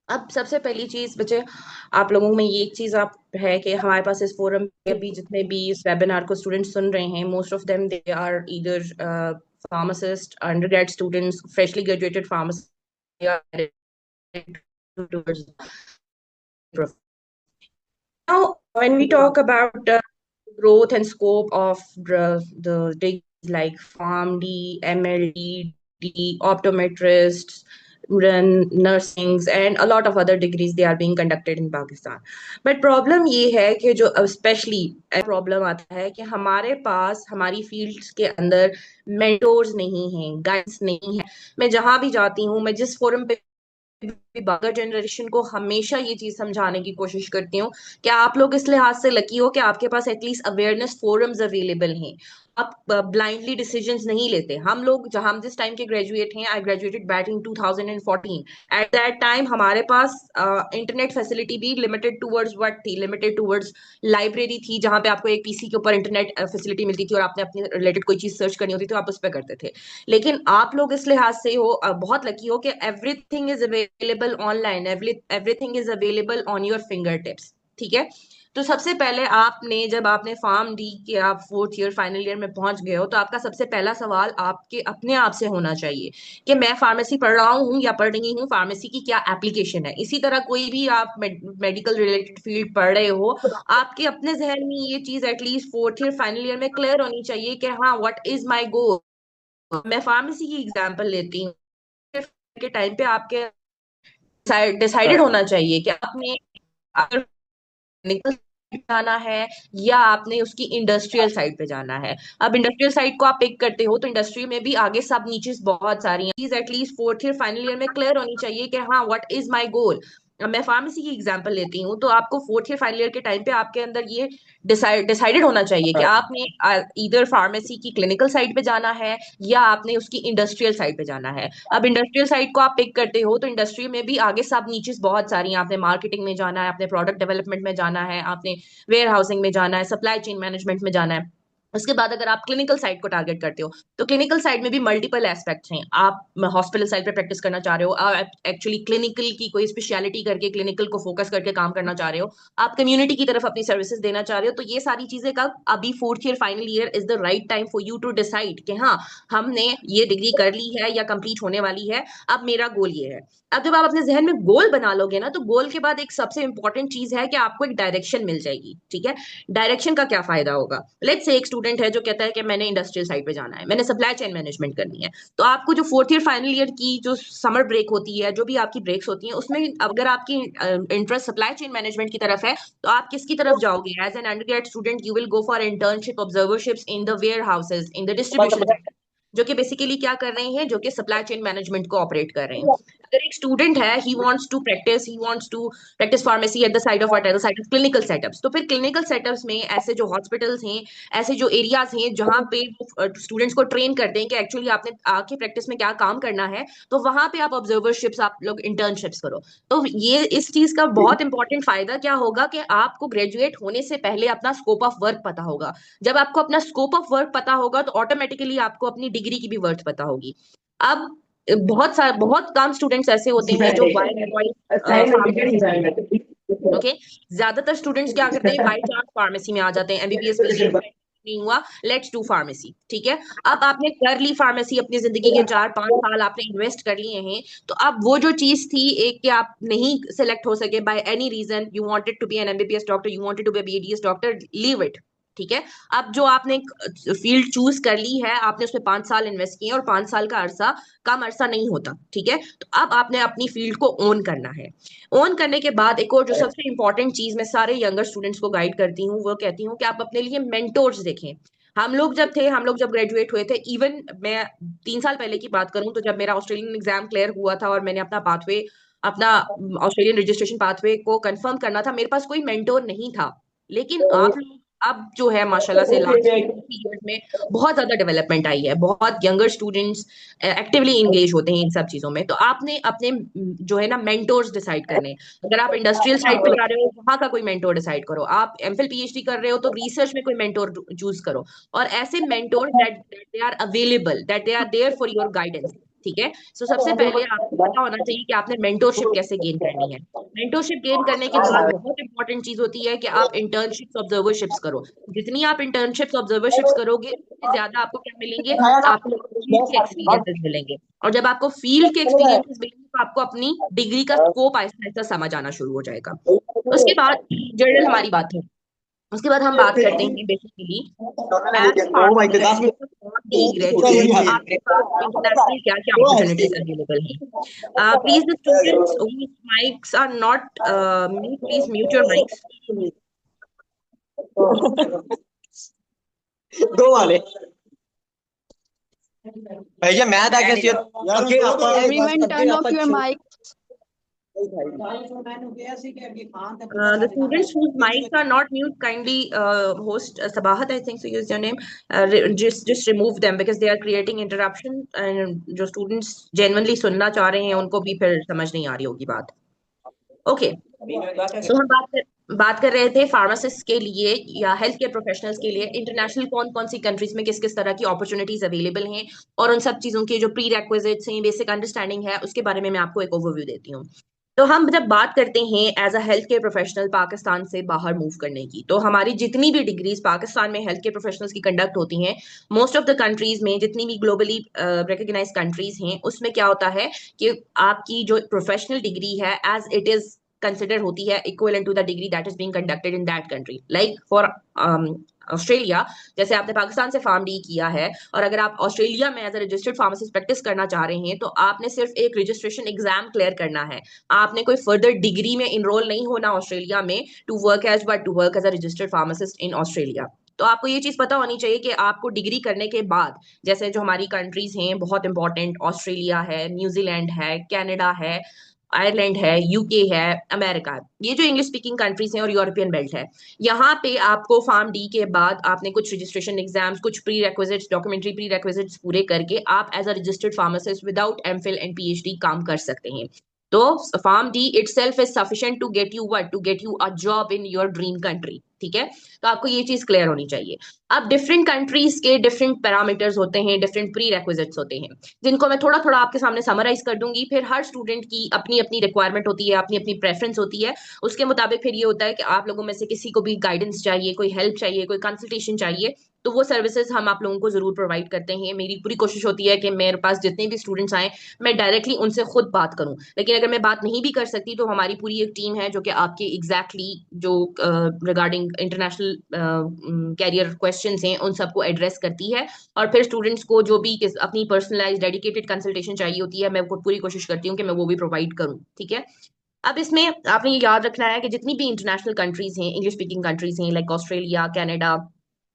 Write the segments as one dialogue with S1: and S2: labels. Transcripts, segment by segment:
S1: अब सबसे पहली चीज बच्चे, आप लोगों में ये एक चीज आप है कि हमारे पास इस फोरम पे अभी जितने भी इस वेबिनार को स्टूडेंट सुन रहे हैं, most of them they are either pharmacist, undergrad students, freshly graduated pharmacist, now, when we talk about growth and scope of the degrees like PharmD, MLD, optometrists, nursings, and a lot of other degrees they are being conducted in Pakistan. But problem ये है कि जो especially problem आता है कि हमारे पास हमारी fields के अंदर मेंटोर्स नहीं हैं, गाइड्स नहीं है। मैं जहां भी जाती हूँ, मैं जिस फोरम पे बागर जनरेशन को हमेशा ये चीज समझाने की कोशिश करती हूँ कि आप लोग इस लिहाज से लकी हो कि आपके पास एटलीस्ट अवेयरनेस फोरम्स अवेलेबल हैं। आप ब्लाइंडली डिसीजंस नहीं लेते। हम लोग जहां हम जिस टाइम के ग्रेजुएट हैं, I graduated back in 2014। At that time हमारे पास इंटरनेट फैसिलिटी भी लिमिटेड टूवर्ड्स व्हाट थी, लिमिटेड टूवर्ड्स लाइब्रेरी थी, जहां पे आपको एक पीसी के ऊपर इंटरनेट फैसिलिटी मिलती थी और आपने अपने रिलेटेड कोई चीज सर्च करनी होती थी तो आप उस पर करते थे। लेकिन आप लोग इस लिहाज से हो बहुत लकी हो कि everything is available online, everything is available on your finger tips. ठीक है। तो सबसे पहले आपने, जब आपने फार्म डी के आप फोर्थ ईयर फाइनल ईयर में पहुंच गए हो, तो आपका सबसे पहला सवाल आपके अपने आप से होना चाहिए कि मैं फार्मेसी पढ़ रहा हूँ या पढ़ रही हूँ, फार्मेसी की क्या एप्लीकेशन है। इसी तरह कोई भी आप मेडिकल रिलेटेड फील्ड पढ़ रहे हो, आपके अपने जहन में ये चीज at least fourth year final year में क्लियर होनी चाहिए कि हाँ, व्हाट इज माई गोल। मैं फार्मेसी की एग्जांपल लेती हूँ। के टाइम पे आपके डिसाइडेड होना चाहिए कि आपने अगर clinical side जाना है या आपने उसकी इंडस्ट्रियल साइड पे जाना है। अब इंडस्ट्रियल साइड को आप पिक करते हो तो इंडस्ट्री में भी आगे सब नीचेस बहुत सारी हैं। चीज at least fourth year final year में क्लियर होनी चाहिए कि हाँ, व्हाट इज माई गोल। मैं फार्मेसी की एग्जांपल लेती हूँ, तो आपको फोर्थ ईयर फाइनल ईयर के टाइम पे आपके अंदर ये डिसाइडेड होना चाहिए कि आपने इधर फार्मेसी की क्लिनिकल साइड पे जाना है या आपने उसकी इंडस्ट्रियल साइड पे जाना है। अब इंडस्ट्रियल साइड को आप पिक करते हो तो इंडस्ट्री में भी आगे सब नीचेस बहुत सारी हैं। आपने मार्केटिंग में जाना है, आपने प्रोडक्ट डेवलपमेंट में जाना है, आपने वेयर हाउसिंग में जाना है, सप्लाई चेन मैनेजमेंट में जाना है। उसके बाद अगर आप क्लिनिकल साइड को टारगेट करते हो तो क्लिनिकल साइड में भी मल्टीपल एस्पेक्ट्स हैं। आप हॉस्पिटल साइड पे प्रैक्टिस करना चाह रहे हो, आप एक्चुअली क्लिनिकल की कोई स्पेशलिटी करके क्लिनिकल को फोकस करके काम करना चाह रहे हो, आप कम्युनिटी की तरफ अपनी सर्विसेज देना चाह रहे हो, तो ये सारी चीजें का अभी fourth year final year is the right time for you to decide कि हाँ, हमने ये डिग्री कर ली है या कंप्लीट होने वाली है, अब मेरा गोल ये है। अब जब आप अपने जहन में गोल बना लोगे ना, तो गोल के बाद एक सबसे इंपॉर्टेंट चीज है कि आपको एक डायरेक्शन मिल जाएगी। ठीक है। डायरेक्शन का क्या फायदा होगा? लेट्स से एक स्टूडेंट है जो कहता है कि मैंने इंडस्ट्रियल साइड पे जाना है, मैंने सप्लाई चेन मैनेजमेंट करनी है। तो आपको जो फोर्थ ईयर फाइनल ईयर की जो समर ब्रेक होती है, जो भी आपकी ब्रेक्स होती हैं, उसमें अगर आपकी इंटरेस्ट सप्लाई चेन मैनेजमेंट की तरफ है, तो आप किसकी तरफ जाओगे? As an undergrad student you will go for internship observerships in the warehouses, in the distribution centre, जो कि बेसिकली क्या कर रहे हैं, जो कि सप्लाई चेन मैनेजमेंट को ऑपरेट कर रहे हैं। अगर एक स्टूडेंट है, he wants to practice pharmacy at the side of what, side of clinical setups, तो फिर क्लिनिकल सेटअप्स में ऐसे जो हॉस्पिटल्स हैं, ऐसे जो एरियाज हैं जहां पे स्टूडेंट्स को ट्रेन करते हैं कि एक्चुअली आपने आके प्रैक्टिस में क्या काम करना है, तो वहां पे आप ऑब्जर्वरशिप्स, आप लोग इंटर्नशिप्स करो। तो ये इस चीज का बहुत इंपॉर्टेंट फायदा क्या होगा कि आपको ग्रेजुएट होने से पहले अपना स्कोप ऑफ वर्क पता होगा। जब आपको अपना स्कोप ऑफ वर्क पता होगा तो ऑटोमेटिकली आपको अपनी डिग्री की भी वर्थ पता होगी। अब बहुत कम स्टूडेंट्स ऐसे होते हैं जो बाय चॉइस, ओके, ज्यादातर स्टूडेंट्स क्या करते हैं, बाय चांस फार्मेसी में आ जाते हैं, एमबीबीएस कर लिया, नहीं हुआ, लेट्स डू फार्मेसी। ठीक है। अब आपने कर ली फार्मेसी, अपनी जिंदगी के 4-5 साल आपने इन्वेस्ट कर लिए हैं, तो अब वो जो चीज थी एक कि आप नहीं सिलेक्ट हो सके by any reason, you wanted to be an MBBS doctor, you wanted to be BDS doctor, leave it. ठीक है। अब जो आपने फील्ड चूज कर ली है, आपने उसमें 5 साल इन्वेस्ट किए, और 5 साल का अरसा कम अरसा नहीं होता। ठीक है। तो अब आपने अपनी फील्ड को ओन करना है। ओन करने के बाद एक और जो सबसे इंपॉर्टेंट चीज मैं सारे यंगर स्टूडेंट्स को गाइड करती हूँ, वो कहती हूँ कि आप अपने लिए मेंटोर्स देखें। हम लोग जब ग्रेजुएट हुए थे, इवन मैं 3 साल पहले की बात करूं, तो जब मेरा ऑस्ट्रेलियन एग्जाम क्लियर हुआ था और मैंने अपना ऑस्ट्रेलियन रजिस्ट्रेशन पाथवे को कंफर्म करना था, मेरे पास कोई मेंटोर नहीं था। लेकिन आप लोग अब जो है माशाल्लाह से लास्ट ईयर में बहुत ज्यादा डेवलपमेंट आई है, बहुत यंगर स्टूडेंट्स एक्टिवली इंगेज होते हैं इन सब चीजों में। तो आपने अपने जो है ना मेंटोर्स डिसाइड करने। अगर आप इंडस्ट्रियल साइड पे जा रहे हो, वहां का कोई मेंटोर डिसाइड करो। आप एमफिल पीएचडी कर रहे हो तो रिसर्च में कोई मेंटोर चूज करो। और ऐसे mentor that they are available, that they are there for your guidance. ठीक है। सो सबसे पहले आपको पता होना चाहिए कि आपने मेंटोरशिप कैसे गेन करनी है। मेंटोरशिप गेन करने के बाद बहुत इंपॉर्टेंट चीज होती है कि आप इंटर्नशिप्स ऑब्जर्वरशिप्स करो। जितनी आप इंटर्नशिप्स ऑब्जर्वरशिप्स करोगे उतने ज्यादा आपको क्या मिलेंगे, आपको फील्ड के एक्सपीरियंसेस मिलेंगे। और जब आपको फील्ड के एक्सपीरियंसेस मिलेंगे तो आपको अपनी डिग्री का स्कोप आहिस्ता आहिस्ता समझ आना शुरू हो जाएगा। उसके बाद जर्नल हमारी बात है। उसके बाद हम बात करते हैं बेसिकली एज फार्मसी ग्रेजुएट आपके पास इंटरनेशनल क्या क्या अपॉर्चुनिटीज अवेलेबल हैं। Please the students whose mics are not mute, please mute your mics.
S2: दो वाले भैया मैथ आ कैसी
S3: Everyone turn off your mic.
S1: The students whose mics are not mute, kindly host Sabahat, I think so use your name. Just remove them because they are creating interruption, and जो students genuinely सुनना चाह रहे हैं उनको भी फिर समझ नहीं आ रही होगी बात। ओके, सो हम बात कर रहे थे फार्मासिस्ट के लिए या हेल्थ केयर प्रोफेशनल्स के लिए इंटरनेशनल कौन कौन सी कंट्रीज में किस किस तरह की अपॉर्चुनिटीज अवेलेबल हैं, और उन सब चीजों के जो प्री रेक्विजिट्स हैं, बेसिक अंडरस्टैंडिंग है, उसके बारे में मैं आपको एक ओवरव्यू देती हूँ। तो हम जब बात करते हैं as a health care professional Pakistan से बाहर मूव करने की, तो हमारी जितनी भी डिग्रीज पाकिस्तान में हेल्थ केयर प्रोफेशनल्स की कंडक्ट होती हैं, मोस्ट ऑफ द कंट्रीज में जितनी भी ग्लोबली रिकॉग्नाइज्ड कंट्रीज हैं उसमें क्या होता है कि आपकी जो प्रोफेशनल डिग्री है एज इट इज कंसिडर होती है equivalent to the degree that is being conducted in that country. Like for Australia, जैसे आपने पाकिस्तान से फार्म डी किया है और अगर आप ऑस्ट्रेलिया में as a registered pharmacist practice करना चाह रहे हैं तो आपने सिर्फ एक रजिस्ट्रेशन एग्जाम क्लियर करना है। आपने कोई फर्दर डिग्री में इनरोल नहीं होना ऑस्ट्रेलिया में to work as a registered pharmacist in Australia. तो आपको ये चीज पता होनी चाहिए कि आपको डिग्री करने के बाद, जैसे जो हमारी कंट्रीज हैं बहुत इंपॉर्टेंट, ऑस्ट्रेलिया है, न्यूजीलैंड है, कनाडा है, आयरलैंड है, यूके है, अमेरिका है, ये जो इंग्लिश स्पीकिंग कंट्रीज हैं और यूरोपियन बेल्ट है, यहाँ पे आपको फार्म डी के बाद आपने कुछ रजिस्ट्रेशन एग्जाम्स, कुछ pre requisites, documentary pre requisites पूरे करके आप as a registered pharmacist without MPhil and PhD काम कर सकते हैं। तो pharm D itself is sufficient to get you what, to get you a job in your dream country, ठीक है। तो आपको ये चीज क्लियर होनी चाहिए। अब डिफरेंट कंट्रीज के डिफरेंट पैरामीटर्स होते हैं, डिफरेंट प्री रेक्विजिट्स होते हैं, जिनको मैं थोड़ा थोड़ा आपके सामने समराइज कर दूंगी। फिर हर स्टूडेंट की अपनी अपनी रिक्वायरमेंट होती है, अपनी अपनी प्रेफरेंस होती है, उसके मुताबिक फिर ये होता है कि आप लोगों में से किसी को भी गाइडेंस चाहिए, कोई हेल्प चाहिए, कोई कंसल्टेशन चाहिए, तो वो सर्विसेज हम आप लोगों को जरूर प्रोवाइड करते हैं। मेरी पूरी कोशिश होती है कि मेरे पास जितने भी स्टूडेंट्स आए मैं डायरेक्टली उनसे खुद बात करूं, लेकिन अगर मैं बात नहीं भी कर सकती तो हमारी पूरी एक टीम है जो कि आपके एग्जैक्टली जो रिगार्डिंग इंटरनेशनल कैरियर क्वेश्चंस हैं उन सबको एड्रेस करती है। और फिर स्टूडेंट्स को जो भी अपनी पर्सनलाइज डेडिकेटेड कंसल्टेशन चाहिए होती है, मैं पूरी कोशिश करती हूँ कि मैं वो भी प्रोवाइड करूँ, ठीक है। अब इसमें आपने ये याद रखना है कि जितनी भी इंटरनेशनल कंट्रीज हैं, इंग्लिश स्पीकिंग कंट्रीज हैं, like Australia, Canada,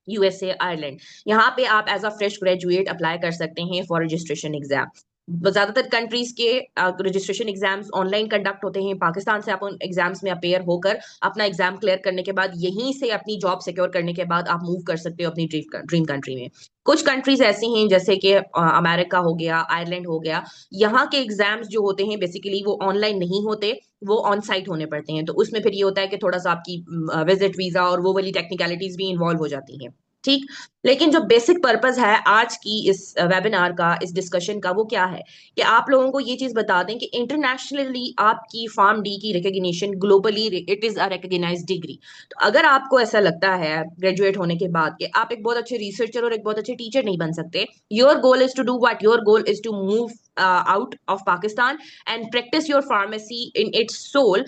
S1: USA, Ireland, यहाँ पे आप as a fresh graduate apply कर सकते हैं फॉर रजिस्ट्रेशन एग्जाम। ज्यादातर कंट्रीज के रजिस्ट्रेशन एग्जाम्स ऑनलाइन कंडक्ट होते हैं। पाकिस्तान से आप उन एग्जाम्स में अपेयर होकर अपना एग्जाम क्लियर करने के बाद यहीं से अपनी जॉब सिक्योर करने के बाद आप मूव कर सकते हो अपनी ड्रीम कंट्री में। कुछ कंट्रीज ऐसी हैं जैसे कि अमेरिका हो गया, आयरलैंड हो गया, यहाँ के एग्जाम्स जो होते हैं बेसिकली वो ऑनलाइन नहीं होते, वो ऑन साइट होने पड़ते हैं। तो उसमें फिर ये होता है कि थोड़ा सा आपकी विजिट वीजा और वो वाली टेक्निकलिटीज भी इन्वॉल्व हो जाती हैं, ठीक। लेकिन जो बेसिक पर्पस है आज की इस वेबिनार का, इस डिस्कशन का, वो क्या है कि आप लोगों को ये चीज बता दें कि इंटरनेशनली आपकी फार्म डी की recognition globally it is a recognized degree. तो अगर आपको ऐसा लगता है ग्रेजुएट होने के बाद कि आप एक बहुत अच्छे रिसर्चर और एक बहुत अच्छे टीचर नहीं बन सकते, your goal is to do what, your goal is to move out of Pakistan and practice your pharmacy in its soul,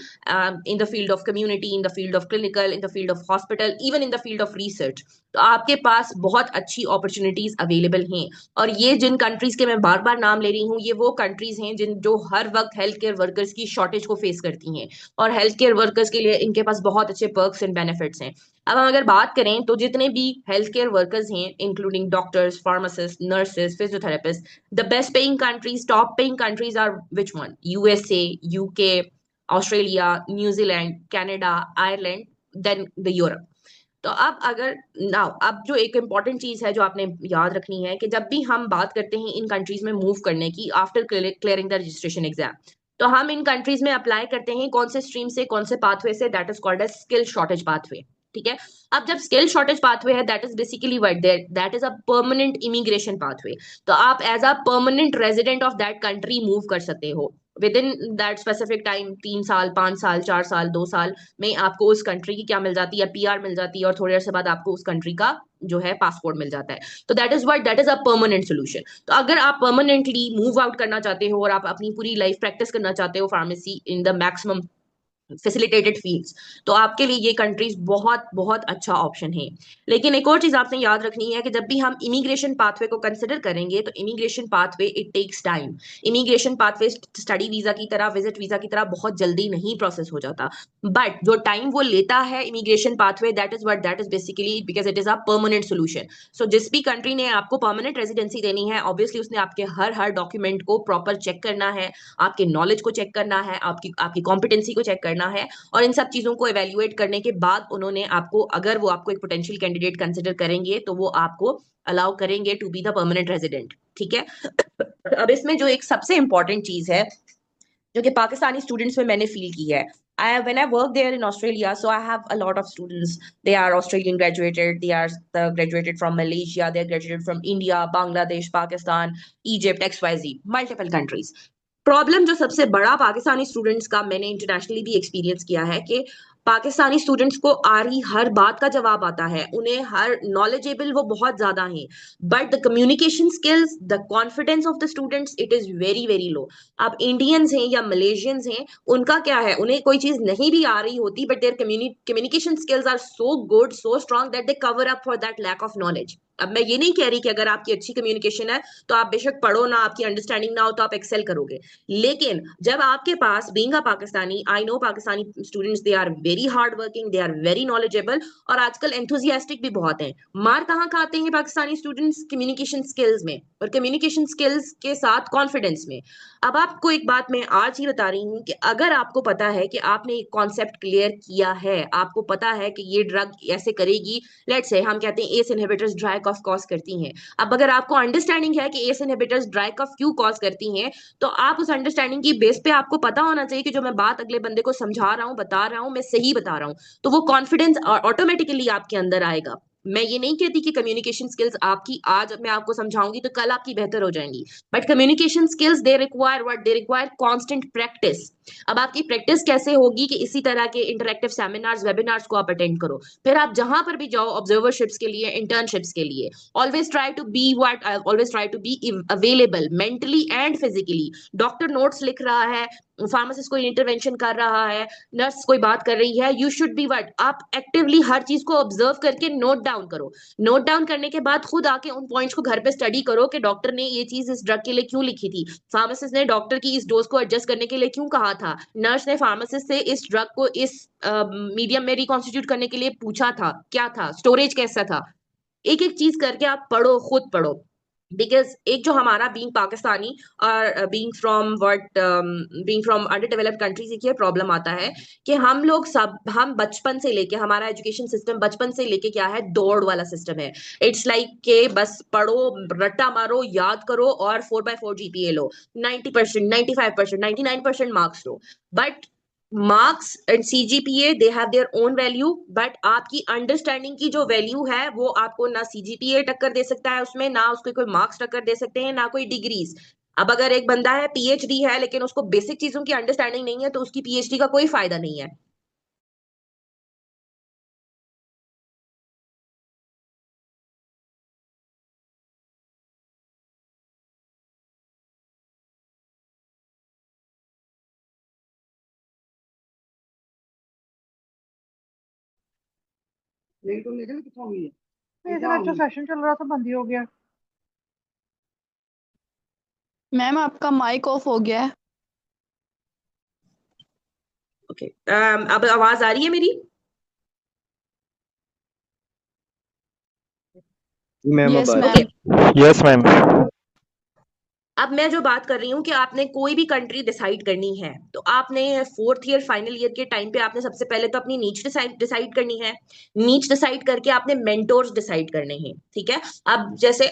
S1: in the field of community, in the field of clinical, in the field of hospital, even in the field of research। तो आपके पास बहुत अच्छी opportunities available हैं। और ये जिन countries के मैं बार बार नाम ले रही हूँ, ये वो कंट्रीज हैं जिन जो हर वक्त हेल्थ केयर वर्कर्स की शॉर्टेज को फेस करती हैं, और हेल्थ केयर वर्कर्स के लिए इनके पास बहुत अच्छे पर्क्स एंड बेनिफिट्स हैं। अब हम अगर बात करें तो जितने भी हेल्थ केयर वर्कर्स हैं, including doctors, pharmacist, nurses, physiotherapist, the best paying countries, top paying countries are which one? USA, UK, Australia, New Zealand, Canada, Ireland, then the Europe. तो अब अगर नाउ अब जो एक इम्पॉर्टेंट चीज है जो आपने याद रखनी है कि जब भी हम बात करते हैं इन कंट्रीज में मूव करने की after clearing the registration exam, तो हम इन कंट्रीज में अप्लाई करते हैं कौन से स्ट्रीम से, कौन से पाथवे से, that is called as skill shortage pathway, ठीक है। अब जब स्किल शॉर्टेज पाथवे है, that is basically what that is a permanent immigration pathway. तो आप as a permanent resident of that country move कर सकते हो within that specific time, 3 साल, 5 साल, 4 साल, 2 साल में आपको उस कंट्री की क्या मिल जाती है, पीआर मिल जाती है, और थोड़ी देर से बाद आपको उस कंट्री का जो है पासपोर्ट मिल जाता है। तो that is a permanent solution. तो अगर आप परमानेंटली मूव आउट करना चाहते हो और आप अपनी पूरी लाइफ प्रैक्टिस करना चाहते हो pharmacy in the maximum facilitated fields, तो आपके लिए ये कंट्रीज बहुत बहुत अच्छा ऑप्शन है। लेकिन एक और चीज आपने याद रखनी है कि जब भी हम इमिग्रेशन पाथवे को कंसिडर करेंगे तो immigration pathway it takes time. Immigration pathway study visa की तरह, विजिट वीजा की तरह बहुत जल्दी नहीं प्रोसेस हो जाता, बट जो टाइम वो लेता है immigration pathway, that is basically because it is a permanent solution. So जिस भी कंट्री ने आपको परमानेंट रेजिडेंसी देनी है, ऑब्वियसली उसने आपके हर हर डॉक्यूमेंट को प्रॉपर चेक करना है, आपके नॉलेज को चेक करना है, आपकी आपकी कॉम्पिटेंसी को चेक करना है, और इन सब चीजों को एवेल्युएट करने के बाद उन्होंने आपको, अगर वो आपको एक पोटेंशियल कैंडिडेट कंसिडर करेंगे तो वो आपको अलाउ करेंगे to be the permanent resident, ठीक है। अब इसमें जो एक सबसे इंपॉर्टेंट चीज है जो कि पाकिस्तानी स्टूडेंट्स में मैंने फील की है, when I work there in Australia, so I have a lot of students. They are Australian graduated, they are graduated from Malaysia, they are graduated from India, Bangladesh, Pakistan, Egypt, XYZ, multiple countries. Problem जो सबसे बड़ा Pakistani students का मैंने internationally भी experience किया है कि Pakistani students को आ रही हर बात का जवाब आता है, उन्हें हर नॉलेजेबल वो बहुत ज्यादा हैं, but the communication skills, the confidence of the students, it is very very low. आप इंडियंस हैं या मलेशियंस हैं, उनका क्या है, उन्हें कोई चीज नहीं भी आ रही होती, but their communication skills are so good, so strong that they cover up for that lack of knowledge. अब मैं ये नहीं कह रही कि अगर आपकी अच्छी कम्युनिकेशन है तो आप बेशक पढ़ो ना, आपकी अंडरस्टैंडिंग ना हो तो आप एक्सेल करोगे, लेकिन जब आपके पास being a Pakistani, I know Pakistani students they are very hard working, they are very knowledgeable, और आजकल एंथुजियास्टिक भी बहुत हैं। मार कहाँ खाते हैं पाकिस्तानी स्टूडेंट्स? कम्युनिकेशन स्किल्स में, और कम्युनिकेशन स्किल्स के साथ कॉन्फिडेंस में। अब आपको एक बात मैं आज ही बता रही हूँ कि अगर आपको पता है कि आपने एक कॉन्सेप्ट क्लियर किया है, आपको पता है कि ये ड्रग ऐसे करेगी, लेट्स से हम कहते हैं ACE inhibitors dry cough cause करती हैं। अब अगर आपको अंडरस्टैंडिंग है कि एस इनहिबिटर्स ड्राई कफ क्यों कॉज करती हैं, तो आप उस अंडरस्टैंडिंग की बेस पे आपको पता होना चाहिए कि जो मैं बात अगले बंदे को समझा रहा हूँ, बता रहा हूँ, मैं सही बता रहा हूँ, तो वो कॉन्फिडेंस ऑटोमेटिकली आपके अंदर आएगा। मैं ये नहीं कहती कि कम्युनिकेशन स्किल्स आपकी आज मैं आपको समझाऊंगी तो कल आपकी बेहतर हो जाएंगी, but communication skills they require what, they require constant practice. अब आपकी प्रैक्टिस कैसे होगी कि इसी तरह के इंटरेक्टिव सेमिनार्स, वेबिनार्स को आप अटेंड करो, फिर आप जहां पर भी जाओ ऑब्जर्वरशिप्स के लिए, इंटर्नशिप्स के लिए, always try to be what, always try to be available mentally and physically. Doctor notes लिख रहा है, फार्मासिस्ट कोई इंटरवेंशन कर रहा है, नर्स कोई बात कर रही है, यू शुड बी व्हाट, आप एक्टिवली हर चीज को ऑब्जर्व करके नोट डाउन करो। नोट डाउन करने के बाद खुद आके उन पॉइंट्स को घर पे स्टडी करो कि डॉक्टर ने ये चीज इस ड्रग के लिए क्यों लिखी थी, फार्मासिस्ट ने डॉक्टर की इस डोज को एडजस्ट करने के लिए क्यों कहा था, नर्स ने फार्मासिस्ट से इस ड्रग को इस मीडियम में रिकॉन्स्टिट्यूट करने के लिए पूछा था, क्या था, स्टोरेज कैसा था। एक एक चीज करके आप पढ़ो, खुद पढ़ो। बिकॉज एक जो हमारा बीइंग पाकिस्तानी और being from under developed countries, एक ये प्रॉब्लम आता है कि हम बचपन से लेके, हमारा एजुकेशन सिस्टम बचपन से लेके क्या है, दौड़ वाला सिस्टम है। इट्स लाइक के बस पढ़ो, रट्टा मारो, याद करो और 4/4 GPA low, 90%, 95%, 99% marks low. But marks and CGPA they have their own value, but आपकी अंडरस्टैंडिंग की जो वैल्यू है वो आपको ना सीजीपीए टक्कर दे सकता है उसमें, ना उसके कोई मार्क्स टक्कर दे सकते हैं, ना कोई डिग्रीज। अब अगर एक बंदा है पीएचडी है लेकिन उसको बेसिक चीजों की अंडरस्टैंडिंग नहीं है तो उसकी पीएचडी का कोई फायदा नहीं है।
S3: इतना अच्छा सेशन चल रहा था, बंद ही हो गया। मैम आपका माइक ऑफ हो गया है।
S1: ओके, अब आवाज आ रही है मेरी?
S2: मैम अब
S3: यस
S2: आ रही
S1: ओके,
S3: मैम।
S2: है। Yes ma'am.
S1: अब मैं जो बात कर रही हूँ कि आपने कोई भी कंट्री डिसाइड करनी है तो आपने फोर्थ ईयर फाइनल ईयर के टाइम पे आपने सबसे पहले तो अपनी नीच डिसाइड करनी है। नीच डिसाइड करके आपने मेंटोर्स डिसाइड करने हैं, ठीक है। अब जैसे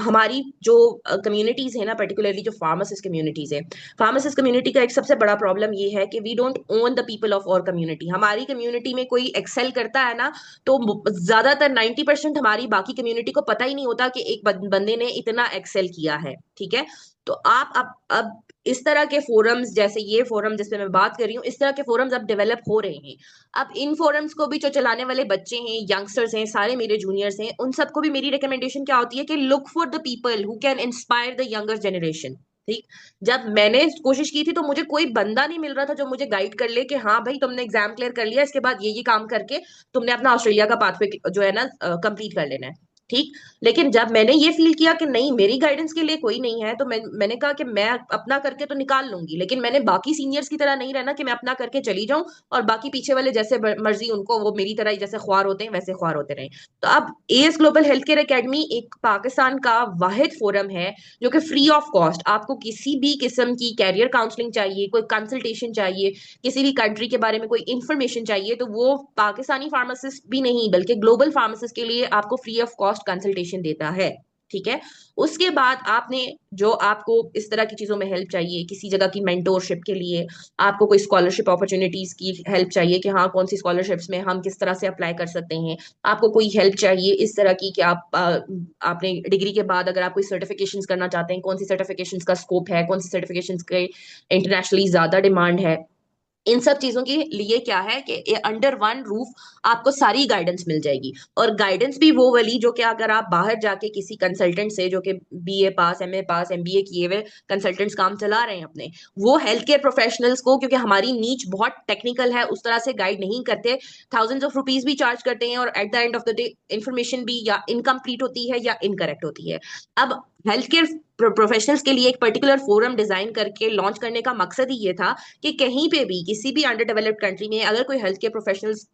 S1: हमारी जो कम्युनिटीज है ना, पर्टिकुलरली जो फार्मासिस्ट कम्युनिटीज है, फार्मासिस्ट कम्युनिटी का एक सबसे बड़ा प्रॉब्लम ये है कि we don't own the people of our community. हमारी कम्युनिटी में कोई एक्सेल करता है ना, तो ज्यादातर 90% हमारी बाकी कम्युनिटी को पता ही नहीं होता कि एक बंदे ने इतना एक्सेल किया है, ठीक है। तो आप अब इस तरह के फोरम्स, जैसे ये फोरम जिसपे मैं बात कर रही हूँ, इस तरह के फोरम्स अब डेवलप हो रहे हैं। अब इन फोरम्स को भी जो चलाने वाले बच्चे हैं, यंगस्टर्स हैं, सारे मेरे जूनियर्स हैं, उन सबको भी मेरी रिकमेंडेशन क्या होती है कि look for the people who can inspire the younger generation. ठीक। जब मैंने कोशिश की थी तो मुझे कोई बंदा नहीं मिल रहा था जो मुझे गाइड कर ले कि हाँ भाई तुमने एग्जाम क्लियर कर लिया, इसके बाद ये काम करके तुमने अपना ऑस्ट्रेलिया का पाथवे जो है ना कंप्लीट कर लेना है। ठीक। लेकिन जब मैंने ये फील किया कि नहीं, मेरी गाइडेंस के लिए कोई नहीं है, तो मैंने कहा कि मैं अपना करके तो निकाल लूंगी, लेकिन मैंने बाकी सीनियर्स की तरह नहीं रहना कि मैं अपना करके चली जाऊं और बाकी पीछे वाले जैसे मर्जी उनको, वो मेरी तरह ही जैसे ख्वार होते हैं वैसे ख्वार होते रहे। तो अब as global health care academy एक पाकिस्तान का वाहिद फोरम है जो कि फ्री ऑफ कॉस्ट, आपको किसी भी किस्म की कैरियर काउंसलिंग चाहिए, कोई कंसल्टेशन चाहिए, किसी भी कंट्री के बारे में कोई इंफॉर्मेशन चाहिए, तो वो पाकिस्तानी फार्मासिस्ट भी नहीं बल्कि ग्लोबल फार्मासिस्ट के लिए आपको फ्री ऑफ कॉस्ट कंसल्टेशन देता है, ठीक है। उसके बाद आपने, जो आपको इस तरह की चीजों में हेल्प चाहिए, किसी जगह की मेंटोरशिप के लिए, आपको कोई स्कॉलरशिप अपॉर्चुनिटीज की हेल्प चाहिए कि हाँ कौन सी स्कॉलरशिप्स में हम किस तरह से अप्लाई कर सकते हैं, आपको कोई हेल्प चाहिए इस तरह की कि आप आपने डिग्री के बाद अगर आप कोई सर्टिफिकेशंस करना चाहते हैं, कौन सी सर्टिफिकेशंस का स्कोप है, कौन सी सर्टिफिकेशंस के इंटरनेशनली ज्यादा डिमांड है, इन सब चीजों के लिए क्या है कि अंडर वन रूफ आपको सारी गाइडेंस मिल जाएगी। और गाइडेंस भी वो वाली जो कि अगर आप बाहर जाके किसी कंसल्टेंट से, जो कि बीए पास, एमए पास, एमबीए किए हुए कंसल्टेंट्स काम चला रहे हैं अपने, वो हेल्थ केयर प्रोफेशनल्स को, क्योंकि हमारी नीच बहुत टेक्निकल है, उस तरह से गाइड नहीं करते, थाउजेंड्स ऑफ रुपीज भी चार्ज करते हैं, और at the end of the day information भी या इनकम्प्लीट होती है या इनकरेक्ट होती है। अब हेल्थ केयर प्रोफेशनल्स के लिए एक पर्टिकुलर फोरम डिजाइन करके लॉन्च करने का मकसद ही ये था कि कहीं पे भी किसी भी अंडर डेवलप्ड कंट्री में अगर कोई हेल्थ केयर प्रोफेशनल्स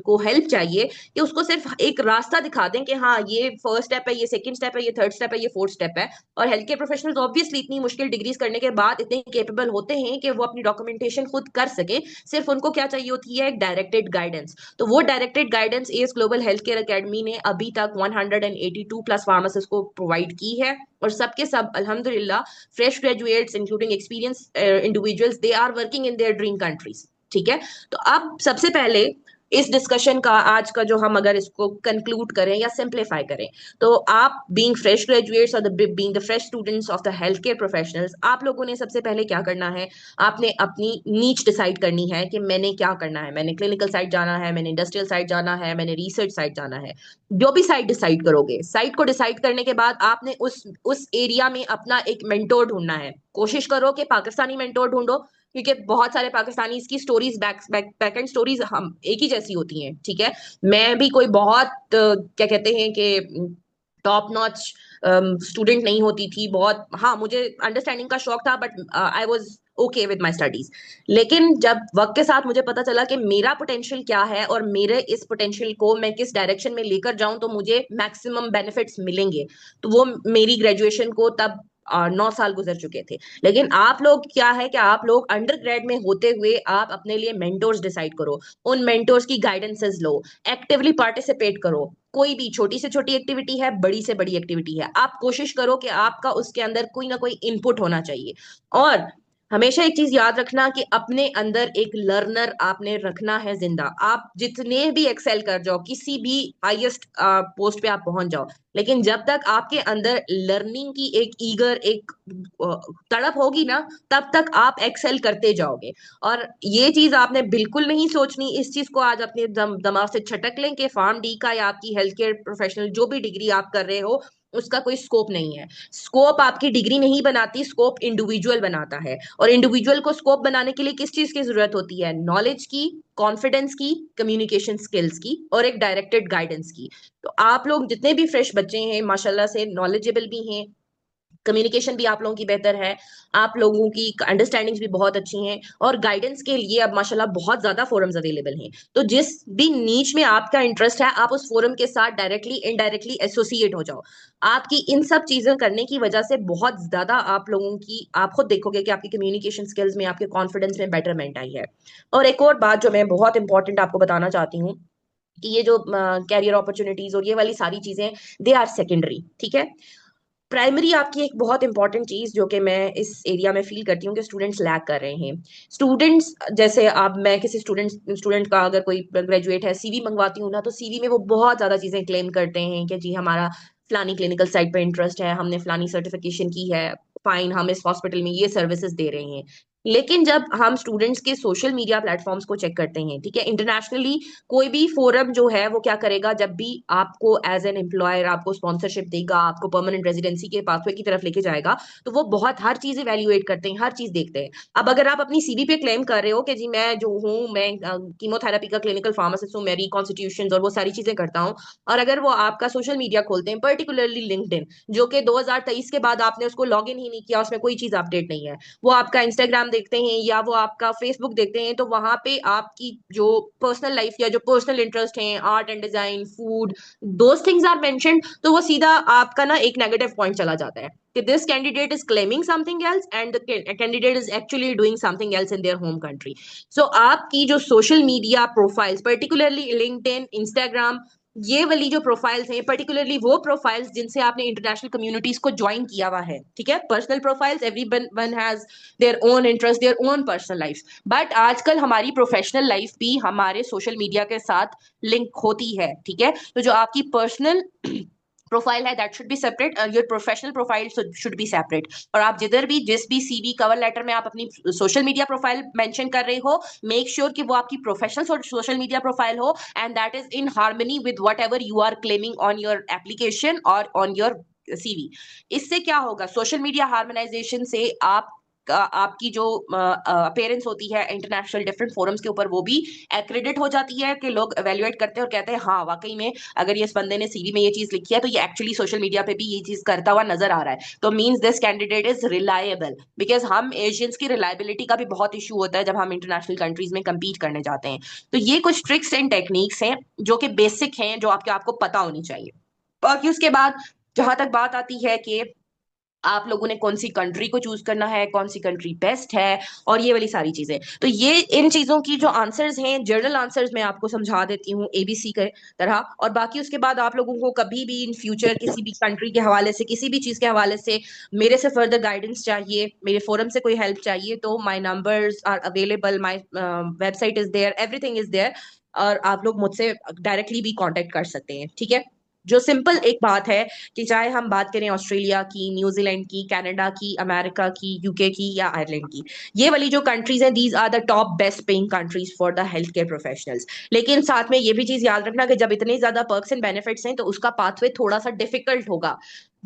S1: को हेल्प चाहिए, कि उसको सिर्फ एक रास्ता दिखा दें कि हाँ ये फर्स्ट स्टेप है, ये सेकंड स्टेप है, ये थर्ड स्टेप है, ये फोर्थ स्टेप है। और हेल्थ केयर प्रोफेशनल्स ऑब्वियसली इतनी मुश्किल डिग्रीज करने के बाद इतने केपेबल होते हैं कि वो अपनी डॉक्यूमेंटेशन खुद कर सके, सिर्फ उनको क्या चाहिए होती है, एक डायरेक्टेड गाइडेंस। तो वो directed guidance S global health care academy ने अभी तक 182 प्लस फार्मासिस्ट को प्रोवाइड की है, और सबके सब अल्हम्दुलिल्लाह fresh graduates including experience individuals, they are working in their dream countries, ठीक है। तो अब सबसे पहले इस डिस्कशन का आज का जो हम अगर इसको कंक्लूड करें या सिंप्लीफाई करें, तो आप बीइंग फ्रेश ग्रेजुएट्स और being the fresh students of the health care professionals, आप लोगों ने सबसे पहले क्या करना है, आपने अपनी नीच डिसाइड करनी है कि मैंने क्या करना है। मैंने क्लिनिकल साइड जाना है, मैंने इंडस्ट्रियल साइड जाना है, मैंने रिसर्च साइड जाना है। जो भी साइड डिसाइड करोगे, साइड को डिसाइड करने के बाद आपने उस एरिया में अपना एक मेंटोर ढूंढना है। कोशिश करो कि पाकिस्तानी मेंटोर ढूंढो, क्योंकि बहुत सारे पाकिस्तानी की स्टोरीज बैक एंड स्टोरीज हम एक ही जैसी होती हैं, ठीक है। मैं भी कोई बहुत क्या कहते हैं कि टॉप नॉच स्टूडेंट नहीं होती थी, बहुत, हाँ मुझे अंडरस्टैंडिंग का शौक था, but I was okay with my studies. लेकिन जब वक्त के साथ मुझे पता चला कि मेरा पोटेंशियल क्या है और मेरे इस पोटेंशियल को मैं किस डायरेक्शन में लेकर जाऊं तो मुझे मैक्सिमम बेनिफिट्स मिलेंगे, तो वो मेरी ग्रेजुएशन को तब 9 साल गुजर चुके थे। लेकिन आप लोग क्या है कि आप लोग अंडर ग्रेड में होते हुए आप अपने लिए मेंटोर्स डिसाइड करो, उन मेंटोर्स की गाइडेंसेस लो, एक्टिवली पार्टिसिपेट करो। कोई भी छोटी से छोटी एक्टिविटी है, बड़ी से बड़ी एक्टिविटी है, आप कोशिश करो कि आपका उसके अंदर कोई ना कोई इनपुट होना चाहिए। और हमेशा एक चीज याद रखना कि अपने अंदर एक लर्नर आपने रखना है जिंदा। आप जितने भी एक्सेल कर जाओ, किसी भी हाईएस्ट पोस्ट पे आप पहुंच जाओ, लेकिन जब तक आपके अंदर लर्निंग की एक ईगर, एक तड़प होगी ना, तब तक आप एक्सेल करते जाओगे। और ये चीज आपने बिल्कुल नहीं सोचनी, इस चीज को आज अपने दिमाग से छटक लें कि फार्म डी का या आपकी हेल्थ केयर प्रोफेशनल जो भी डिग्री आप कर रहे हो उसका कोई स्कोप नहीं है। स्कोप आपकी डिग्री नहीं बनाती, स्कोप इंडिविजुअल बनाता है। और इंडिविजुअल को स्कोप बनाने के लिए किस चीज की जरूरत होती है, नॉलेज की, कॉन्फिडेंस की, कम्युनिकेशन स्किल्स की, और एक डायरेक्टेड गाइडेंस की। तो आप लोग जितने भी फ्रेश बच्चे हैं माशाल्लाह से नॉलेजेबल भी हैं, कम्युनिकेशन भी आप लोगों की बेहतर है, आप लोगों की अंडरस्टैंडिंग्स भी बहुत अच्छी हैं, और गाइडेंस के लिए अब माशाल्लाह बहुत ज्यादा फोरम्स अवेलेबल हैं। तो जिस भी नीच में आपका इंटरेस्ट है, आप उस फोरम के साथ डायरेक्टली इनडायरेक्टली एसोसिएट हो जाओ। आपकी इन सब चीजें करने की वजह से बहुत ज्यादा आप लोगों की, आप खुद देखोगे कि आपकी कम्युनिकेशन स्किल्स में, आपके कॉन्फिडेंस में बेटरमेंट आई है। और एक और बात जो मैं बहुत इंपॉर्टेंट आपको बताना चाहती हूँ, कि ये जो कैरियर अपॉर्चुनिटीज और ये वाली सारी चीजें, दे आर सेकेंडरी, ठीक है। प्राइमरी आपकी एक बहुत इंपॉर्टेंट चीज जो कि मैं इस एरिया में फील करती हूँ कि स्टूडेंट्स लैक कर रहे हैं। स्टूडेंट्स जैसे, अब मैं किसी स्टूडेंट का अगर कोई ग्रेजुएट है, सीवी मंगवाती हूँ ना, तो सीवी में वो बहुत ज्यादा चीजें क्लेम करते हैं कि जी हमारा फलानी क्लिनिकल साइट पे इंटरेस्ट है, हमने फलानी सर्टिफिकेशन की है, फाइन, हम इस हॉस्पिटल में ये सर्विसेज दे रहे हैं। लेकिन जब हम स्टूडेंट्स के सोशल मीडिया प्लेटफॉर्म्स को चेक करते हैं, ठीक है, इंटरनेशनली कोई भी फोरम जो है वो क्या करेगा, जब भी आपको एज एन एम्प्लॉयर आपको स्पॉन्सरशिप देगा, आपको परमानेंट रेजिडेंसी के पाथवे की तरफ लेके जाएगा, तो वो बहुत हर चीज इवेल्युएट करते हैं, हर चीज देखते हैं। अब अगर आप अपनी सीवी पे क्लेम कर रहे हो कि जी मैं जो हूँ, मैं कीमोथेरेपी का क्लिनिकल फार्मासिस्ट हूँ, मेरी कॉन्स्टिट्यूशन और वो सारी चीजें करता हूँ, और अगर वो आपका सोशल मीडिया खोलते हैं, पर्टिकुलरली लिंक्डइन, जो कि 2023 के बाद आपने उसको लॉग इन ही नहीं किया, उसमें कोई चीज अपडेट नहीं है, वो आपका इंस्टाग्राम देखते हैं या वो आपका फेसबुक देखते हैं, तो वहां पे आपकी जो पर्सनल लाइफ या जो पर्सनल इंटरेस्ट हैं, art and design, food, those things are mentioned, तो वो सीधा आपका ना एक नेगेटिव पॉइंट चला जाता है कि this candidate is claiming something else and the candidate is actually doing something else in their home country. So आपकी जो social media profiles, particularly LinkedIn, Instagram, ये वाली जो प्रोफाइल्स हैं, पर्टिकुलरली वो प्रोफाइल्स जिनसे आपने इंटरनेशनल कम्युनिटीज को ज्वाइन किया हुआ है, ठीक है, personal profiles, everyone has their own interest, their own personal life, but आजकल हमारी प्रोफेशनल लाइफ भी हमारे सोशल मीडिया के साथ लिंक होती है, ठीक है। तो जो आपकी पर्सनल प्रोफाइल है, that should be separate, your professional profile should be separate. और आप जिधर भी, जिस भी सीवी कवर लेटर में आप अपनी सोशल मीडिया प्रोफाइल मेंशन कर रहे हो, मेक श्योर कि वो आपकी प्रोफेशनल सोशल मीडिया प्रोफाइल हो, and that is in harmony with whatever you are claiming on your application और ऑन योर सीवी। इससे क्या होगा, सोशल मीडिया हार्मोनाइजेशन से आपकी जो अपेयरेंस होती है इंटरनेशनल डिफरेंट फोरम्स के ऊपर, वो भी एक्रेडिट हो जाती है, कि लोग एवेल्युएट करते हैं और कहते हैं हाँ वाकई में अगर ये इस बंदे ने सीवी में ये चीज लिखी है तो ये एक्चुअली सोशल मीडिया पे भी ये चीज करता हुआ नजर आ रहा है, तो means this candidate is reliable. Because हम एशियंस की रिलायबिलिटी का भी बहुत इशू होता है जब हम इंटरनेशनल कंट्रीज में कम्पीट करने जाते हैं। तो ये कुछ ट्रिक्स एंड टेक्निक्स हैं जो कि बेसिक हैं, जो आपको पता होनी चाहिए। बाकी उसके बाद जहां तक बात आती है कि आप लोगों ने कौन सी कंट्री को चूज करना है, कौन सी कंट्री बेस्ट है, और ये वाली सारी चीजें, तो ये इन चीजों की जो आंसर्स हैं, जर्नल आंसर्स मैं आपको समझा देती हूँ एबीसी के तरह। और बाकी उसके बाद आप लोगों को कभी भी इन फ्यूचर किसी भी कंट्री के हवाले से, किसी भी चीज के हवाले से मेरे से फर्दर गाइडेंस चाहिए, मेरे फोरम से कोई हेल्प चाहिए, तो my numbers are available, my website is there, everything is there, और आप लोग मुझसे डायरेक्टली भी कांटेक्ट कर सकते हैं, ठीक है। जो सिंपल एक बात है कि चाहे हम बात करें ऑस्ट्रेलिया की, न्यूजीलैंड की, कनाडा की, अमेरिका की, यूके की या आयरलैंड की, ये वाली जो कंट्रीज हैं, these are the top best paying countries for the health care professionals. लेकिन साथ में ये भी चीज याद रखना कि जब इतने ज्यादा पर्क्स एंड बेनिफिट्स हैं तो उसका पाथवे थोड़ा सा डिफिकल्ट होगा।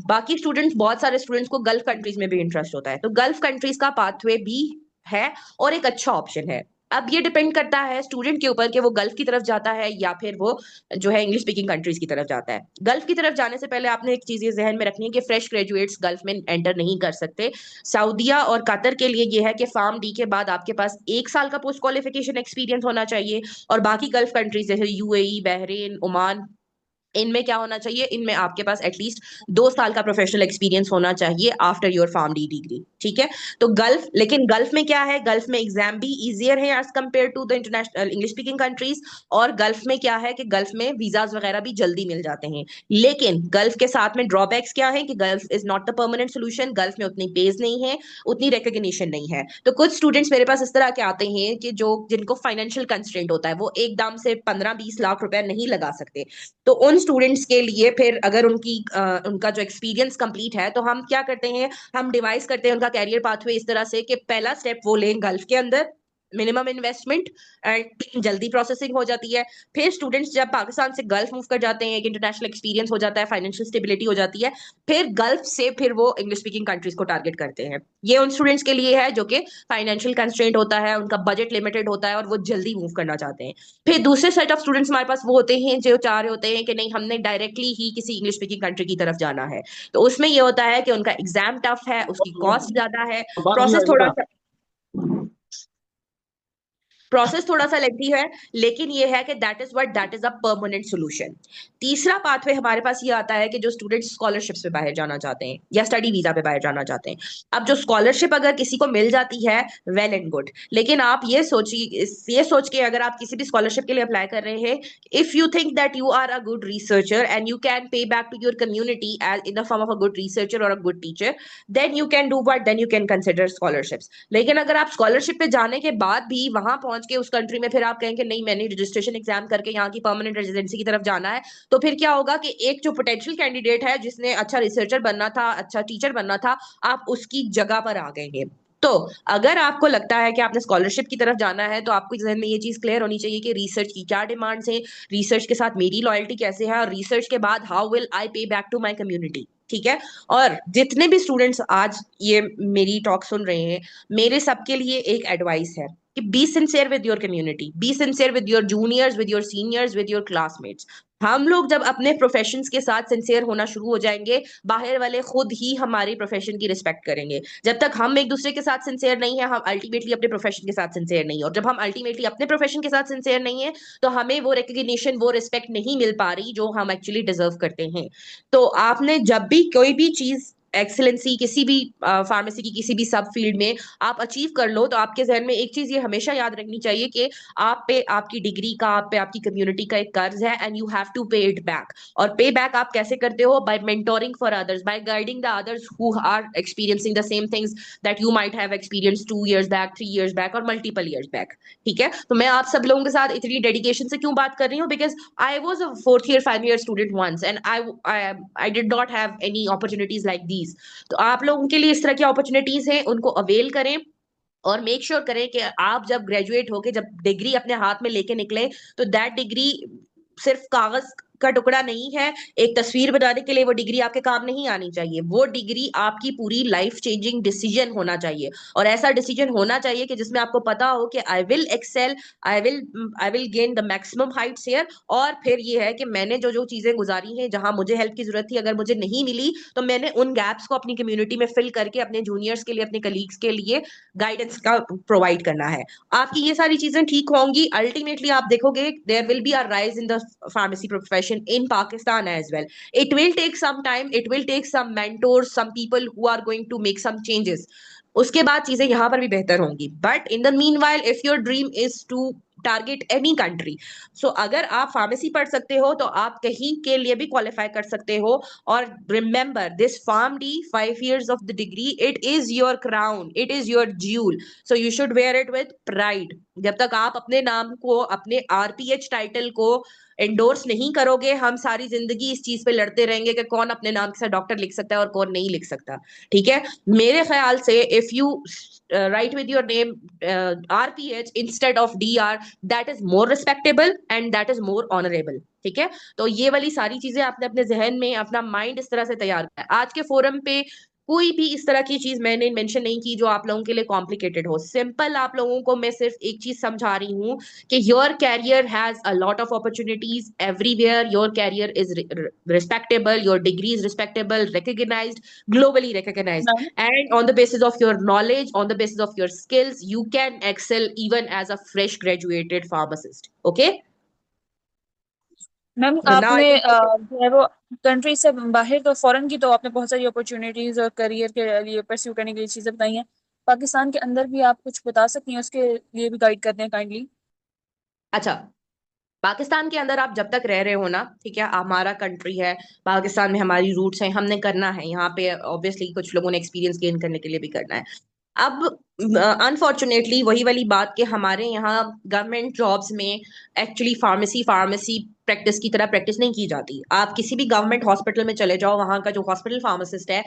S1: बाकी स्टूडेंट्स, बहुत सारे स्टूडेंट्स को गल्फ कंट्रीज में भी इंटरेस्ट होता है, तो गल्फ कंट्रीज का पाथवे भी है और एक अच्छा ऑप्शन है। अब ये डिपेंड करता है स्टूडेंट के ऊपर कि वो गल्फ की तरफ जाता है या फिर वो जो है इंग्लिश स्पीकिंग कंट्रीज की तरफ जाता है। गल्फ की तरफ जाने से पहले आपने एक चीज ये जहन में रखनी है कि फ्रेश ग्रेजुएट्स गल्फ में एंटर नहीं कर सकते। सऊदिया और कतर के लिए ये है कि फार्म डी के बाद आपके पास 1 साल का पोस्ट क्वालिफिकेशन एक्सपीरियंस होना चाहिए, और बाकी गल्फ कंट्रीज जैसे यूएई, बहरीन, ओमान, इनमें क्या होना चाहिए, इनमें आपके पास एटलीस्ट 2 साल का प्रोफेशनल एक्सपीरियंस होना चाहिए after your pharm D degree, ठीक है। तो गल्फ, लेकिन गल्फ में क्या है, गल्फ में एग्जाम भी इजियर है as compare to the international English speaking countries, और गल्फ में क्या है कि गल्फ में वीजाज वगैरह भी जल्दी मिल जाते हैं। लेकिन गल्फ के साथ में ड्रॉबैक्स क्या है कि gulf is not the permanent solution, gulf में उतनी पेज नहीं है, उतनी रिकग्निशन नहीं है। तो कुछ स्टूडेंट्स मेरे पास इस तरह के आते हैं कि जो जिनको फाइनेंशियल कंस्ट्रेंट होता है, वो एकदम से 15-20 लाख रुपए नहीं लगा सकते। तो उन स्टूडेंट्स के लिए फिर अगर उनका जो एक्सपीरियंस कंप्लीट है, तो हम क्या करते हैं, हम डिवाइस करते हैं उनका कैरियर पाथवे इस तरह से कि पहला स्टेप वो लें गल्फ के अंदर, मिनिमम इन्वेस्टमेंट एंड जल्दी प्रोसेसिंग हो जाती है। फिर स्टूडेंट्स जब पाकिस्तान से गल्फ मूव कर जाते हैं, एक इंटरनेशनल एक्सपीरियंस हो जाता है, फाइनेंशियल स्टेबिलिटी हो जाती है, फिर गल्फ से फिर वो इंग्लिश स्पीकिंग कंट्रीज को टारगेट करते हैं। ये उन स्टूडेंट्स के लिए है जो कि फाइनेंशियल कंस्ट्रेंट होता है, उनका बजट लिमिटेड होता है और वो जल्दी मूव करना चाहते हैं। फिर दूसरे सेट ऑफ स्टूडेंट्स हमारे पास वो होते हैं जो चाह रहे होते हैं कि नहीं, हमने डायरेक्टली ही किसी इंग्लिश स्पीकिंग कंट्री की तरफ जाना है। तो उसमें ये होता है कि उनका एग्जाम टफ है, उसकी कॉस्ट ज्यादा है, प्रोसेस थोड़ा सा लेंथी है, लेकिन ये है कि that is a permanent solution. तीसरा पाथवे हमारे पास ये आता है कि जो स्टूडेंट्स स्कॉलरशिप्स पे बाहर जाना चाहते हैं या स्टडी वीजा पे बाहर जाना चाहते हैं। अब जो स्कॉलरशिप अगर किसी को मिल जाती है, वेल एंड गुड, लेकिन आप ये सोचिए, ये सोच के अगर आप किसी भी स्कॉलरशिप के लिए अप्लाई कर रहे हैं, if you think that you are a good researcher and you can pay back to your community as in the form of a good researcher और a good teacher, then you can do what, then you can consider scholarships. लेकिन अगर आप scholarship पे जाने के बाद भी वहां पहुंच के उस कंट्री में फिर आप कहें कि नहीं, मैंने रजिस्ट्रेशन एग्जाम करके यहाँ की परमानेंट रेजिडेंसी की तरफ जाना है, तो फिर क्या होगा कि एक जो पोटेंशियल कैंडिडेट है जिसने अच्छा रिसर्चर बनना था, अच्छा टीचर बनना था, आप उसकी जगह पर आ गए हैं। तो अगर आपको लगता है कि आपने स्कॉलरशिप की तरफ जाना है, तो आपको जहन में ये चीज क्लियर होनी चाहिए कि रिसर्च की क्या डिमांड्स है, रिसर्च के साथ मेरी लॉयल्टी कैसे है, और रिसर्च के बाद हाउ विल आई पे बैक टू माई कम्युनिटी। ठीक है। और जितने भी स्टूडेंट्स आज ये मेरी टॉक सुन रहे हैं, मेरे सबके लिए एक एडवाइस है कि be sincere with your community, be sincere with your juniors, with your seniors, with your classmates. हम लोग जब अपने प्रोफेशंस के साथ सिंसियर होना शुरू हो जाएंगे, बाहर वाले खुद ही हमारी प्रोफेशन की रिस्पेक्ट करेंगे। जब तक हम एक दूसरे के साथ सिंसियर नहीं है, हम अल्टीमेटली अपने प्रोफेशन के साथ सिंसियर नहीं है, और जब हम अल्टीमेटली अपने प्रोफेशन के साथ सिंसियर नहीं है, तो हमें वो रिकग्निशन, वो रिस्पेक्ट नहीं मिल पा रही जो हम एक्चुअली डिजर्व करते हैं। तो आपने जब भी कोई भी चीज एक्सेलेंसी किसी भी फार्मेसी की किसी भी सब फील्ड में आप अचीव कर लो, तो आपके जहन में एक चीज ये हमेशा याद रखनी चाहिए कि आप पे आपकी डिग्री का, आप पे आपकी कम्युनिटी का एक कर्ज है, and you have to pay it back. और पे बैक आप कैसे करते हो? By mentoring for others, by guiding the others who are experiencing the same things that you might have experience 2 years back, 3 years back, और multiple years back. ठीक है। तो मैं आप सब लोगों के साथ इतनी डेडिकेशन से क्यों बात कर रही हूँ? Because I was a fourth year, 5 year student once, and I did not have any opportunities like these. तो आप लोगों के लिए इस तरह की अपॉर्चुनिटीज हैं, उनको अवेल करें, और मेक श्योर करें कि आप जब ग्रेजुएट होके जब डिग्री अपने हाथ में लेके निकले, तो दैट डिग्री सिर्फ कागज का टुकड़ा नहीं है। एक तस्वीर बनाने के लिए वो डिग्री आपके काम नहीं आनी चाहिए, वो डिग्री आपकी पूरी लाइफ चेंजिंग डिसीजन होना चाहिए। और ऐसा डिसीजन होना चाहिए कि जिसमें आपको पता हो कि I will excel, I will gain the maximum heights here. और फिर ये है कि मैंने जो जो चीजें गुजारी हैं, जहां मुझे हेल्प की जरूरत थी, अगर मुझे नहीं मिली, तो मैंने उन गैप्स को अपनी कम्युनिटी में फिल करके अपने जूनियर्स के लिए, अपने कलीग्स के लिए गाइडेंस का प्रोवाइड करना है। आपकी ये सारी चीजें ठीक होंगी, अल्टीमेटली आप देखोगे there will be a rise in the pharmacy profession in Pakistan as well. It will take some time, it will take some mentors, some people who are going to make some changes. उसके बाद चीजें यहां पर भी बेहतर होंगी। But in the meanwhile, if your dream is to target any country, so अगर आप फार्मेसी पढ़ सकते हो तो आप कहीं के लिए भी क्वालिफाई कर सकते हो। और remember this PharmD 5 years of the degree, it is your crown, it is your jewel, so you should wear it with pride। जब तक आप अपने नाम को, अपने RPH टाइटल को एंडोर्स नहीं करोगे, हम सारी जिंदगी इस चीज पे लड़ते रहेंगे कि कौन अपने नाम के साथ डॉक्टर लिख सकता है और कौन नहीं लिख सकता। ठीक है। मेरे ख्याल से if you write with your name RPH instead of DR, that is more respectable and that is more honorable। ठीक है। तो ये वाली सारी चीजें आपने अपने जहन में, अपना माइंड इस तरह से तैयार किया। आज के फोरम पे कोई भी इस तरह की चीज मैंने मेंशन नहीं की जो आप लोगों के लिए कॉम्प्लिकेटेड हो। सिंपल आप लोगों को मैं सिर्फ एक चीज समझा रही हूँ कि your career has a lot of opportunities everywhere, your career is respectable, your degree is respectable, recognized, globally recognized,
S4: ma'am
S1: and on the basis of your knowledge, on the basis of your skills, you can excel even as a fresh graduated pharmacist। Okay।
S4: Ma'am
S1: now I
S4: आपने
S1: think
S4: जो है वो country से बाहर, तो foreign की तो आपने बहुत सारी अपॉर्चुनिटीज और करियर के लिए परस्यू करने के लिए चीजें बताई हैं। पाकिस्तान के अंदर भी आप कुछ बता सकती हैं, उसके लिए भी गाइड करते हैं काइंडली।
S1: अच्छा, पाकिस्तान के अंदर आप जब तक रह रहे हो ना, ठीक है, हमारा कंट्री है, पाकिस्तान में हमारी रूट्स हैं, हमने करना है यहाँ पे। ऑब्वियसली कुछ लोगों ने एक्सपीरियंस गेन करने के लिए भी करना है। अब अनफॉर्चुनेटली वही वाली बात कि हमारे यहाँ गवर्नमेंट जॉब्स में एक्चुअली फार्मेसी प्रैक्टिस की तरह प्रैक्टिस नहीं की जाती। आप किसी भी गवर्नमेंट हॉस्पिटल में चले जाओ, वहाँ का जो हॉस्पिटल फार्मासिस्ट है,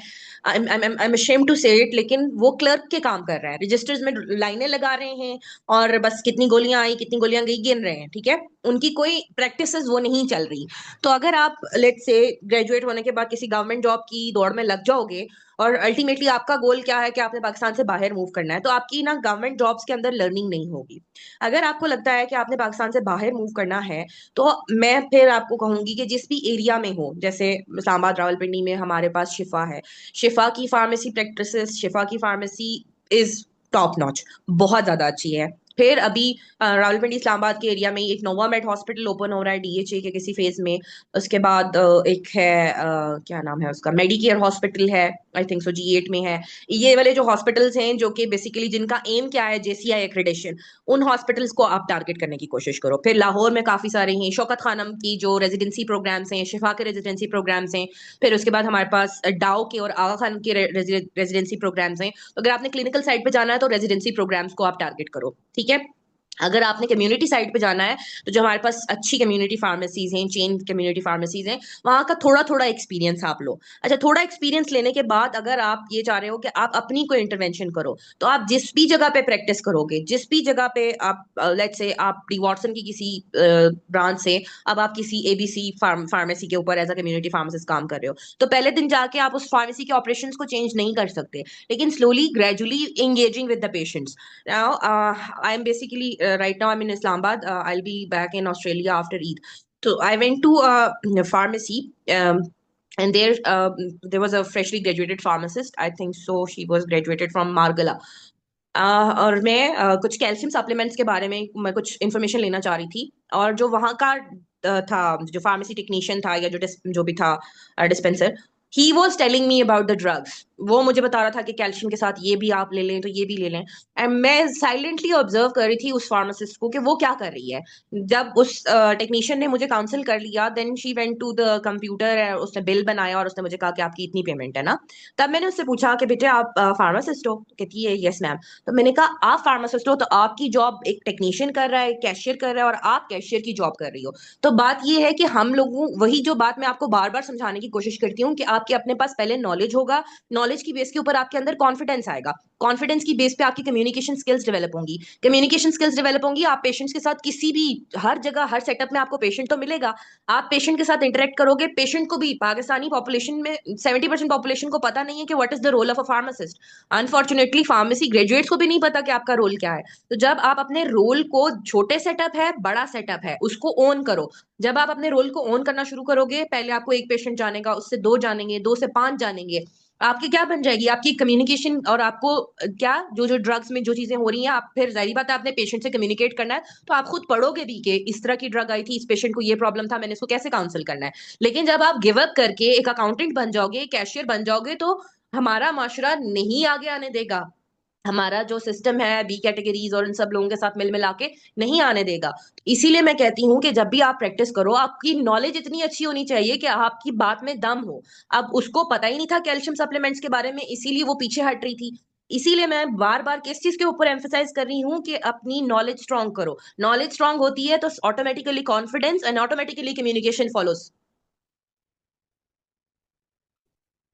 S1: आई एम अशेम्ड टू से इट, लेकिन वो क्लर्क के काम कर रहा है, रजिस्टर्स में लाइनें लगा रहे हैं और बस कितनी गोलियां आई कितनी गोलियां गई गिन रहे हैं, ठीक है। उनकी कोई प्रैक्टिस वो नहीं चल रही। तो अगर आप लेट से ग्रेजुएट होने के बाद किसी गवर्नमेंट जॉब की दौड़ में लग जाओगे और अल्टीमेटली आपका गोल क्या है कि आपने पाकिस्तान से बाहर मूव करना है, तो आपकी ना गवर्नमेंट जॉब्स के अंदर लर्निंग नहीं होगी। अगर आपको लगता है कि आपने पाकिस्तान से बाहर मूव करना है, तो मैं फिर आपको कहूंगी कि जिस भी एरिया में हो, जैसे इस्लामाबाद रावलपिंडी में हमारे पास शिफा है, शिफा की फार्मेसी प्रैक्टिसेस, शिफा की फार्मेसी इज टॉप नॉच, बहुत ज्यादा अच्छी है। फिर अभी रावलपिंडी इस्लामाबाद के एरिया में एक नोवामेड हॉस्पिटल ओपन हो रहा है डीएचए के किसी फेज में। उसके बाद एक है क्या नाम है उसका, मेडिकेयर हॉस्पिटल है, आई थिंक सो G8 में है। ये वाले जो हॉस्पिटल्स हैं जो कि बेसिकली जिनका एम क्या है JCI एक्रेडिशन, उन हॉस्पिटल्स को आप टारगेट करने की कोशिश करो। फिर लाहौर में काफी सारे हैं, शौकत खानम की जो रेजिडेंसी प्रोग्राम्स हैं, शिफा के रेजिडेंसी प्रोग्राम्स हैं। फिर उसके बाद हमारे पास डाउ के और आगा खान के रेजिडेंसी प्रोग्राम्स हैं। तो अगर आपने क्लिनिकल साइड पे जाना है तो रेजिडेंसी प्रोग्राम्स को आप टारगेट करो, ठीक है। अगर आपने कम्युनिटी साइड पे जाना है, तो जो हमारे पास अच्छी कम्युनिटी फार्मेसीज हैं, चेन कम्युनिटी फार्मेसीज हैं, वहां का थोड़ा थोड़ा एक्सपीरियंस आप लो। अच्छा, थोड़ा एक्सपीरियंस लेने के बाद अगर आप ये चाह रहे हो कि आप अपनी कोई इंटरवेंशन करो, तो आप जिस भी जगह पे प्रैक्टिस करोगे, जिस भी जगह पे आप लेट्स से आप डी वॉटसन की किसी ब्रांच से अब आप किसी ABC फार्मेसी के ऊपर एज अ कम्युनिटी फार्मासिस्ट काम कर रहे हो, तो पहले दिन जाके आप उस फार्मेसी के ऑपरेशंस को चेंज नहीं कर सकते, लेकिन slowly gradually engaging with the patients. Now, I am basically right now I'm in Islamabad. I'll be back in Australia after Eid. So I went to a pharmacy, and there was a freshly graduated pharmacist. I think so. She was graduated from Margala. और मैं कुछ calcium supplements के बारे में मैं कुछ information लेना चाह रही थी। और जो वहाँ का था, जो फार्मेसी टेक्नीशियन था या जो भी था dispenser, he was telling me about the drugs. वो मुझे बता रहा था कि कैल्शियम के साथ ये भी आप ले लें तो ये भी ले लें। एंड मैं साइलेंटली ऑब्जर्व कर रही थी उस फार्मासिस्ट को कि वो क्या कर रही है। जब उस टेक्नीशियन ने मुझे काउंसिल कर लिया, then she went to the computer, उसने बिल बनाया और उसने मुझे कहा कि आपकी इतनी पेमेंट है ना। तब मैंने उससे पूछा कि बेटे आप फार्मासिस्ट हो? कहती है यस मैम। तो मैंने कहा आप फार्मासिस्ट हो तो आपकी जॉब एक टेक्नीशियन कर रहा है, कैशियर कर रहा है, और आप कैशियर की जॉब कर रही हो। तो बात ये है कि हम लोगों, वही जो बात मैं आपको बार बार समझाने की कोशिश करती हूँ कि आपके अपने पास पहले नॉलेज होगा, नॉलेज की बेस के ऊपर आपके अंदर कॉन्फिडेंस आएगा, कॉन्फिडेंस की बेस पे आपकी कम्युनिकेशन स्किल्स डेवलप होंगी, कम्युनिकेशन स्किल्स डेवलप होंगी, आप पेशेंट्स के साथ किसी भी, हर जगह हर सेटअप में आपको पेशेंट तो मिलेगा, आप पेशेंट के साथ इंटरेक्ट करोगे। पेशेंट को भी, पाकिस्तानी पॉपुलेशन में 70% पॉपुलेशन को पता नहीं है कि what is the role of a pharmacist. Unfortunately pharmacy graduates को भी नहीं पता कि आपका रोल क्या है। तो जब आप अपने रोल को, छोटे सेटअप है बड़ा सेटअप है, उसको ओन करो। जब आप अपने रोल को ओन करना शुरू करोगे, पहले आपको एक पेशेंट जानेगा, उससे 2 जानेंगे, 2 से 5 जानेंगे, आपकी क्या बन जाएगी, आपकी कम्युनिकेशन। और आपको क्या, जो जो ड्रग्स में जो चीजें हो रही हैं, आप फिर जाहिर बात है आपने पेशेंट से कम्युनिकेट करना है, तो आप खुद पढ़ोगे भी कि इस तरह की ड्रग आई थी, इस पेशेंट को ये प्रॉब्लम था, मैंने इसको कैसे काउंसिल करना है। लेकिन जब आप गिव अप करके एक अकाउंटेंट बन जाओगे, कैशियर बन जाओगे, तो हमारा माशरा नहीं आगे आने देगा। हमारा जो सिस्टम है बी कैटेगरीज और इन सब लोगों के साथ मिल मिला के नहीं आने देगा। इसीलिए मैं कहती हूँ कि जब भी आप प्रैक्टिस करो, आपकी नॉलेज इतनी अच्छी होनी चाहिए कि आपकी बात में दम हो। अब उसको पता ही नहीं था कैल्शियम सप्लीमेंट्स के बारे में, इसीलिए वो पीछे हट रही थी। इसीलिए मैं बार बार किस चीज के ऊपर एम्फेसाइज कर रही हूँ कि अपनी नॉलेज स्ट्रांग करो। नॉलेज स्ट्रांग होती है तो automatically confidence and automatically communication follows.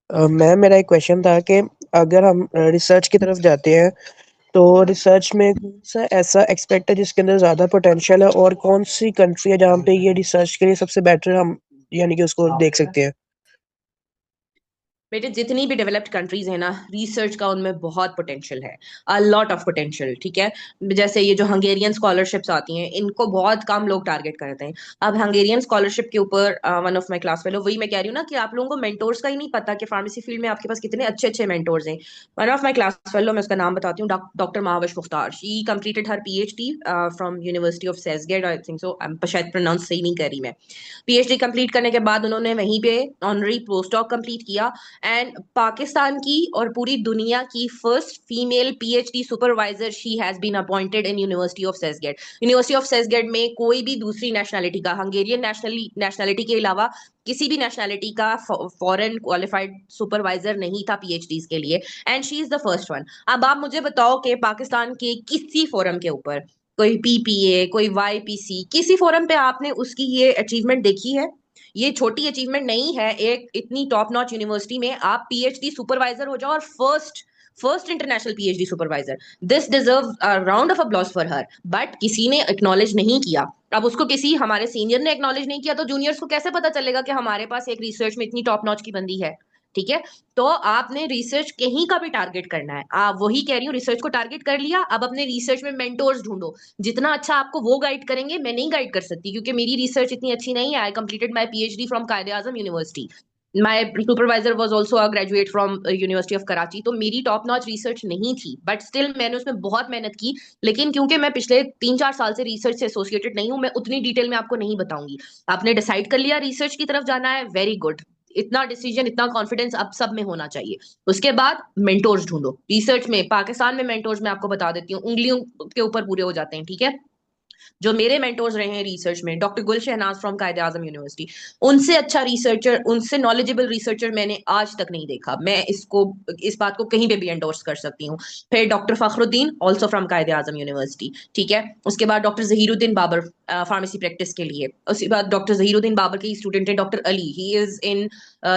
S5: Ma'am मेरा एक क्वेश्चन था कि अगर हम रिसर्च की तरफ जाते हैं तो रिसर्च में कौन सा ऐसा एक्सपेक्ट है जिसके अंदर ज़्यादा पोटेंशियल है, और कौन सी कंट्री है जहाँ पे ये रिसर्च के लिए सबसे बेटर हम यानी कि उसको देख सकते हैं?
S1: बेटे, जितनी भी डेवलप्ड कंट्रीज है ना, रिसर्च का उनमें बहुत पोटेंशियल है, अ लॉट ऑफ पोटेंशियल, ठीक है। जैसे ये जो हंगेरियन स्कॉलरशिप्स आती हैं, इनको बहुत कम लोग टारगेट करते हैं। अब हंगेरियन स्कॉलरशिप के ऊपर one of my class fellow, वही मैं कह रही हूँ ना कि आप लोगों को मेंटोर्स का ही नहीं पता कि फार्मेसी फील्ड में आपके पास कितने अच्छे अच्छे मेंटोर्स हैं। One of my class fellow, मैं उसका नाम बताती हूँ, doctor Mahwash Mukhtar. She completed her PhD from university of सेसगेट, आई थिंक सो, शायद प्रोनाउंस सही नहीं कर रही मैं। PhD कंप्लीट करने के बाद उन्होंने वहीं पे ऑनरी पोस्ट डॉक कंप्लीट किया, एंड पाकिस्तान की और पूरी दुनिया की first female PhD supervisor she has been appointed in university of सेसगेट। यूनिवर्सिटी ऑफ सेसगेट में कोई भी दूसरी नेशनैलिटी का, हंगेरियन नेशनैलिटी के अलावा किसी भी नेशनैलिटी का फॉरेन क्वालिफाइड सुपरवाइजर नहीं था पीएचडीज के लिए, and she is the first one. अब आप मुझे बताओ कि पाकिस्तान के किसी फोरम के ऊपर, कोई पीपीए, कोई वाईपीसी, किसी फोरम पे आपने उसकी ये अचीवमेंट देखी है? ये छोटी अचीवमेंट नहीं है। एक इतनी टॉप नॉच यूनिवर्सिटी में आप पीएचडी सुपरवाइजर हो जाओ, और first international PhD supervisor. This deserve a round of applause for her, but किसी ने एक्नॉलेज नहीं किया। अब उसको किसी हमारे सीनियर ने एक्नॉलेज नहीं किया, तो जूनियर्स को कैसे पता चलेगा कि हमारे पास एक रिसर्च में इतनी टॉप नॉच की बंदी है? ठीक है, तो आपने रिसर्च कहीं का भी टारगेट करना है, आप वही कह रही हूँ, रिसर्च को टारगेट कर लिया, अब अपने रिसर्च में मेंटोर्स ढूंढो। जितना अच्छा आपको वो गाइड करेंगे, मैं नहीं गाइड कर सकती क्योंकि मेरी रिसर्च इतनी अच्छी नहीं है। I completed my PhD from Quaid e Azam university. My supervisor was also a graduate from university of Karachi. तो मेरी टॉप नॉच रिसर्च नहीं थी, बट स्टिल मैंने उसमें बहुत मेहनत की। लेकिन क्योंकि मैं पिछले 3-4 साल से रिसर्च से एसोसिएटेड नहीं हूँ, मैं उतनी डिटेल में आपको नहीं बताऊंगी। आपने डिसाइड कर लिया रिसर्च की तरफ जाना है, वेरी गुड। इतना डिसीजन, इतना कॉन्फिडेंस अब सब में होना चाहिए। उसके बाद मेंटोर्स ढूंढो। रिसर्च में पाकिस्तान में मेंटोर्स मैं आपको बता देती हूँ, उंगलियों के ऊपर पूरे हो जाते हैं। ठीक है, जो मेरे मेंटोर्स रहे हैं रिसर्च में, डॉक्टर गुल शहनाज फ्रॉम कायदे आजम यूनिवर्सिटी, उनसे अच्छा रिसर्चर, उनसे नॉलेजेबल रिसर्चर मैंने आज तक नहीं देखा। मैं इस बात को कहीं पे भी एंडोर्स कर सकती हूँ। फिर doctor Fakhruddin, also from Quaid e Azam university. ठीक है, उसके बाद doctor Zahiruddin Babar, pharmacy practice के लिए। उसके बाद डॉक्टर जहीरुद्दीन बाबर के स्टूडेंट है doctor Ali, he is in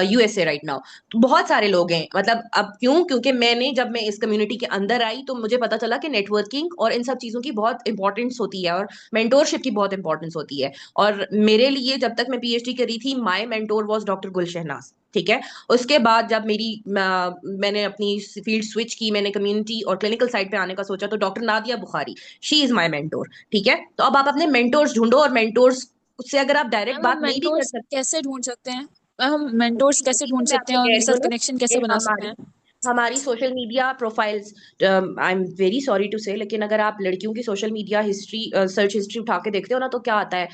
S1: USA right now. बहुत सारे लोग हैं। मतलब अब क्यों? क्योंकि जब मैं इस कम्युनिटी के अंदर आई तो मुझे पता चला कि नेटवर्किंग और इन सब चीजों की बहुत इंपॉर्टेंस होती है, और मेंटोरशिप की बहुत इंपॉर्टेंस होती है। और मेरे लिए जब तक मैं पीएचडी कर रही थी, माय मेंटोर वाज डॉक्टर गुल शहनाज। ठीक है, उसके बाद जब मैंने अपनी फील्ड स्विच की, मैंने कम्युनिटी और क्लिनिकल साइड पे आने का सोचा, तो doctor Nadia Bukhari, she is my mentor. ठीक है, तो अब आप अपने मेंटोर्स ढूंढो, और मेंटोर्स से अगर आप डायरेक्ट
S4: मैम हम
S1: बात नहीं भी कर
S4: मेंटोर्स
S1: सकते,
S4: कैसे ढूंढ सकते हैं? मैम हम मेंटोर्स कैसे ढूंढ
S1: मैं
S4: सकते
S1: आपको
S4: हैं और
S1: कह
S4: उनके
S1: रही हूँ
S4: साथ
S1: ना
S4: कनेक्शन
S1: कि
S4: कैसे बना सकते हैं?
S1: हमारी social media profiles, I am very sorry to say, लेकिन अगर आप लड़कियों की social media history, search history उठा के देखते हो ना, तो क्या आता है?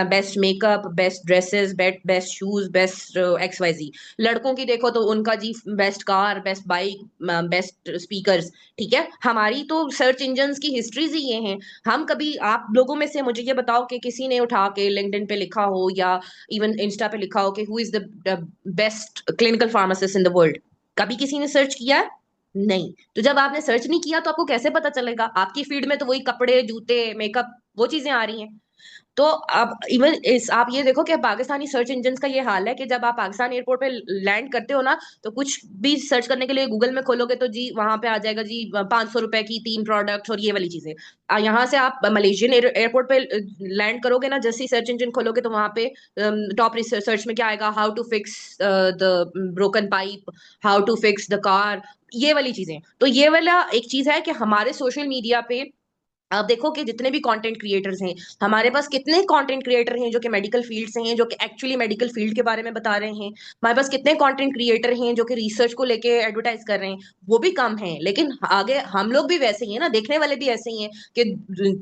S1: Best makeup, best dresses, best shoes, best XYZ। लड़कों की देखो तो उनका जी best car, best bike, best speakers. ठीक है, हमारी तो सर्च इंजन्स की हिस्ट्रीज ही ये हैं। हम कभी, आप लोगों में से मुझे ये बताओ कि किसी ने उठा के लिंक्डइन पे लिखा हो या इवन इंस्टा पे लिखा हो कि who is the best clinical pharmacist in the world? कभी किसी ने सर्च किया है? नहीं। तो जब आपने सर्च नहीं किया तो आपको कैसे पता चलेगा? आपकी फील्ड में तो वही कपड़े, जूते, मेकअप, वो चीजें आ रही हैं। तो अब इवन इस आप ये देखो कि पाकिस्तानी सर्च इंजन का ये हाल है कि जब आप पाकिस्तान एयरपोर्ट पे लैंड करते हो ना, तो कुछ भी सर्च करने के लिए गूगल में खोलोगे तो जी वहां पे आ जाएगा जी 500 रुपए की 3 प्रोडक्ट्स और ये वाली चीजें। यहाँ से आप मलेशियन एयरपोर्ट पे लैंड करोगे ना, जैसे ही सर्च इंजन खोलोगे तो वहां पे टॉप सर्च में क्या आएगा? How to fix the broken pipe, how to fix the car, ये वाली चीजें। तो ये वाला एक चीज है कि हमारे सोशल मीडिया पे आप देखो कि जितने भी कंटेंट क्रिएटर्स हैं, हमारे पास कितने कंटेंट क्रिएटर हैं जो कि मेडिकल फील्ड से हैं, जो कि एक्चुअली मेडिकल फील्ड के बारे में बता रहे हैं। हमारे पास कितने कंटेंट क्रिएटर हैं जो कि रिसर्च को लेके एडवर्टाइज कर रहे हैं, वो भी कम हैं। लेकिन आगे हम लोग भी वैसे ही हैं ना, देखने वाले भी ऐसे ही हैं कि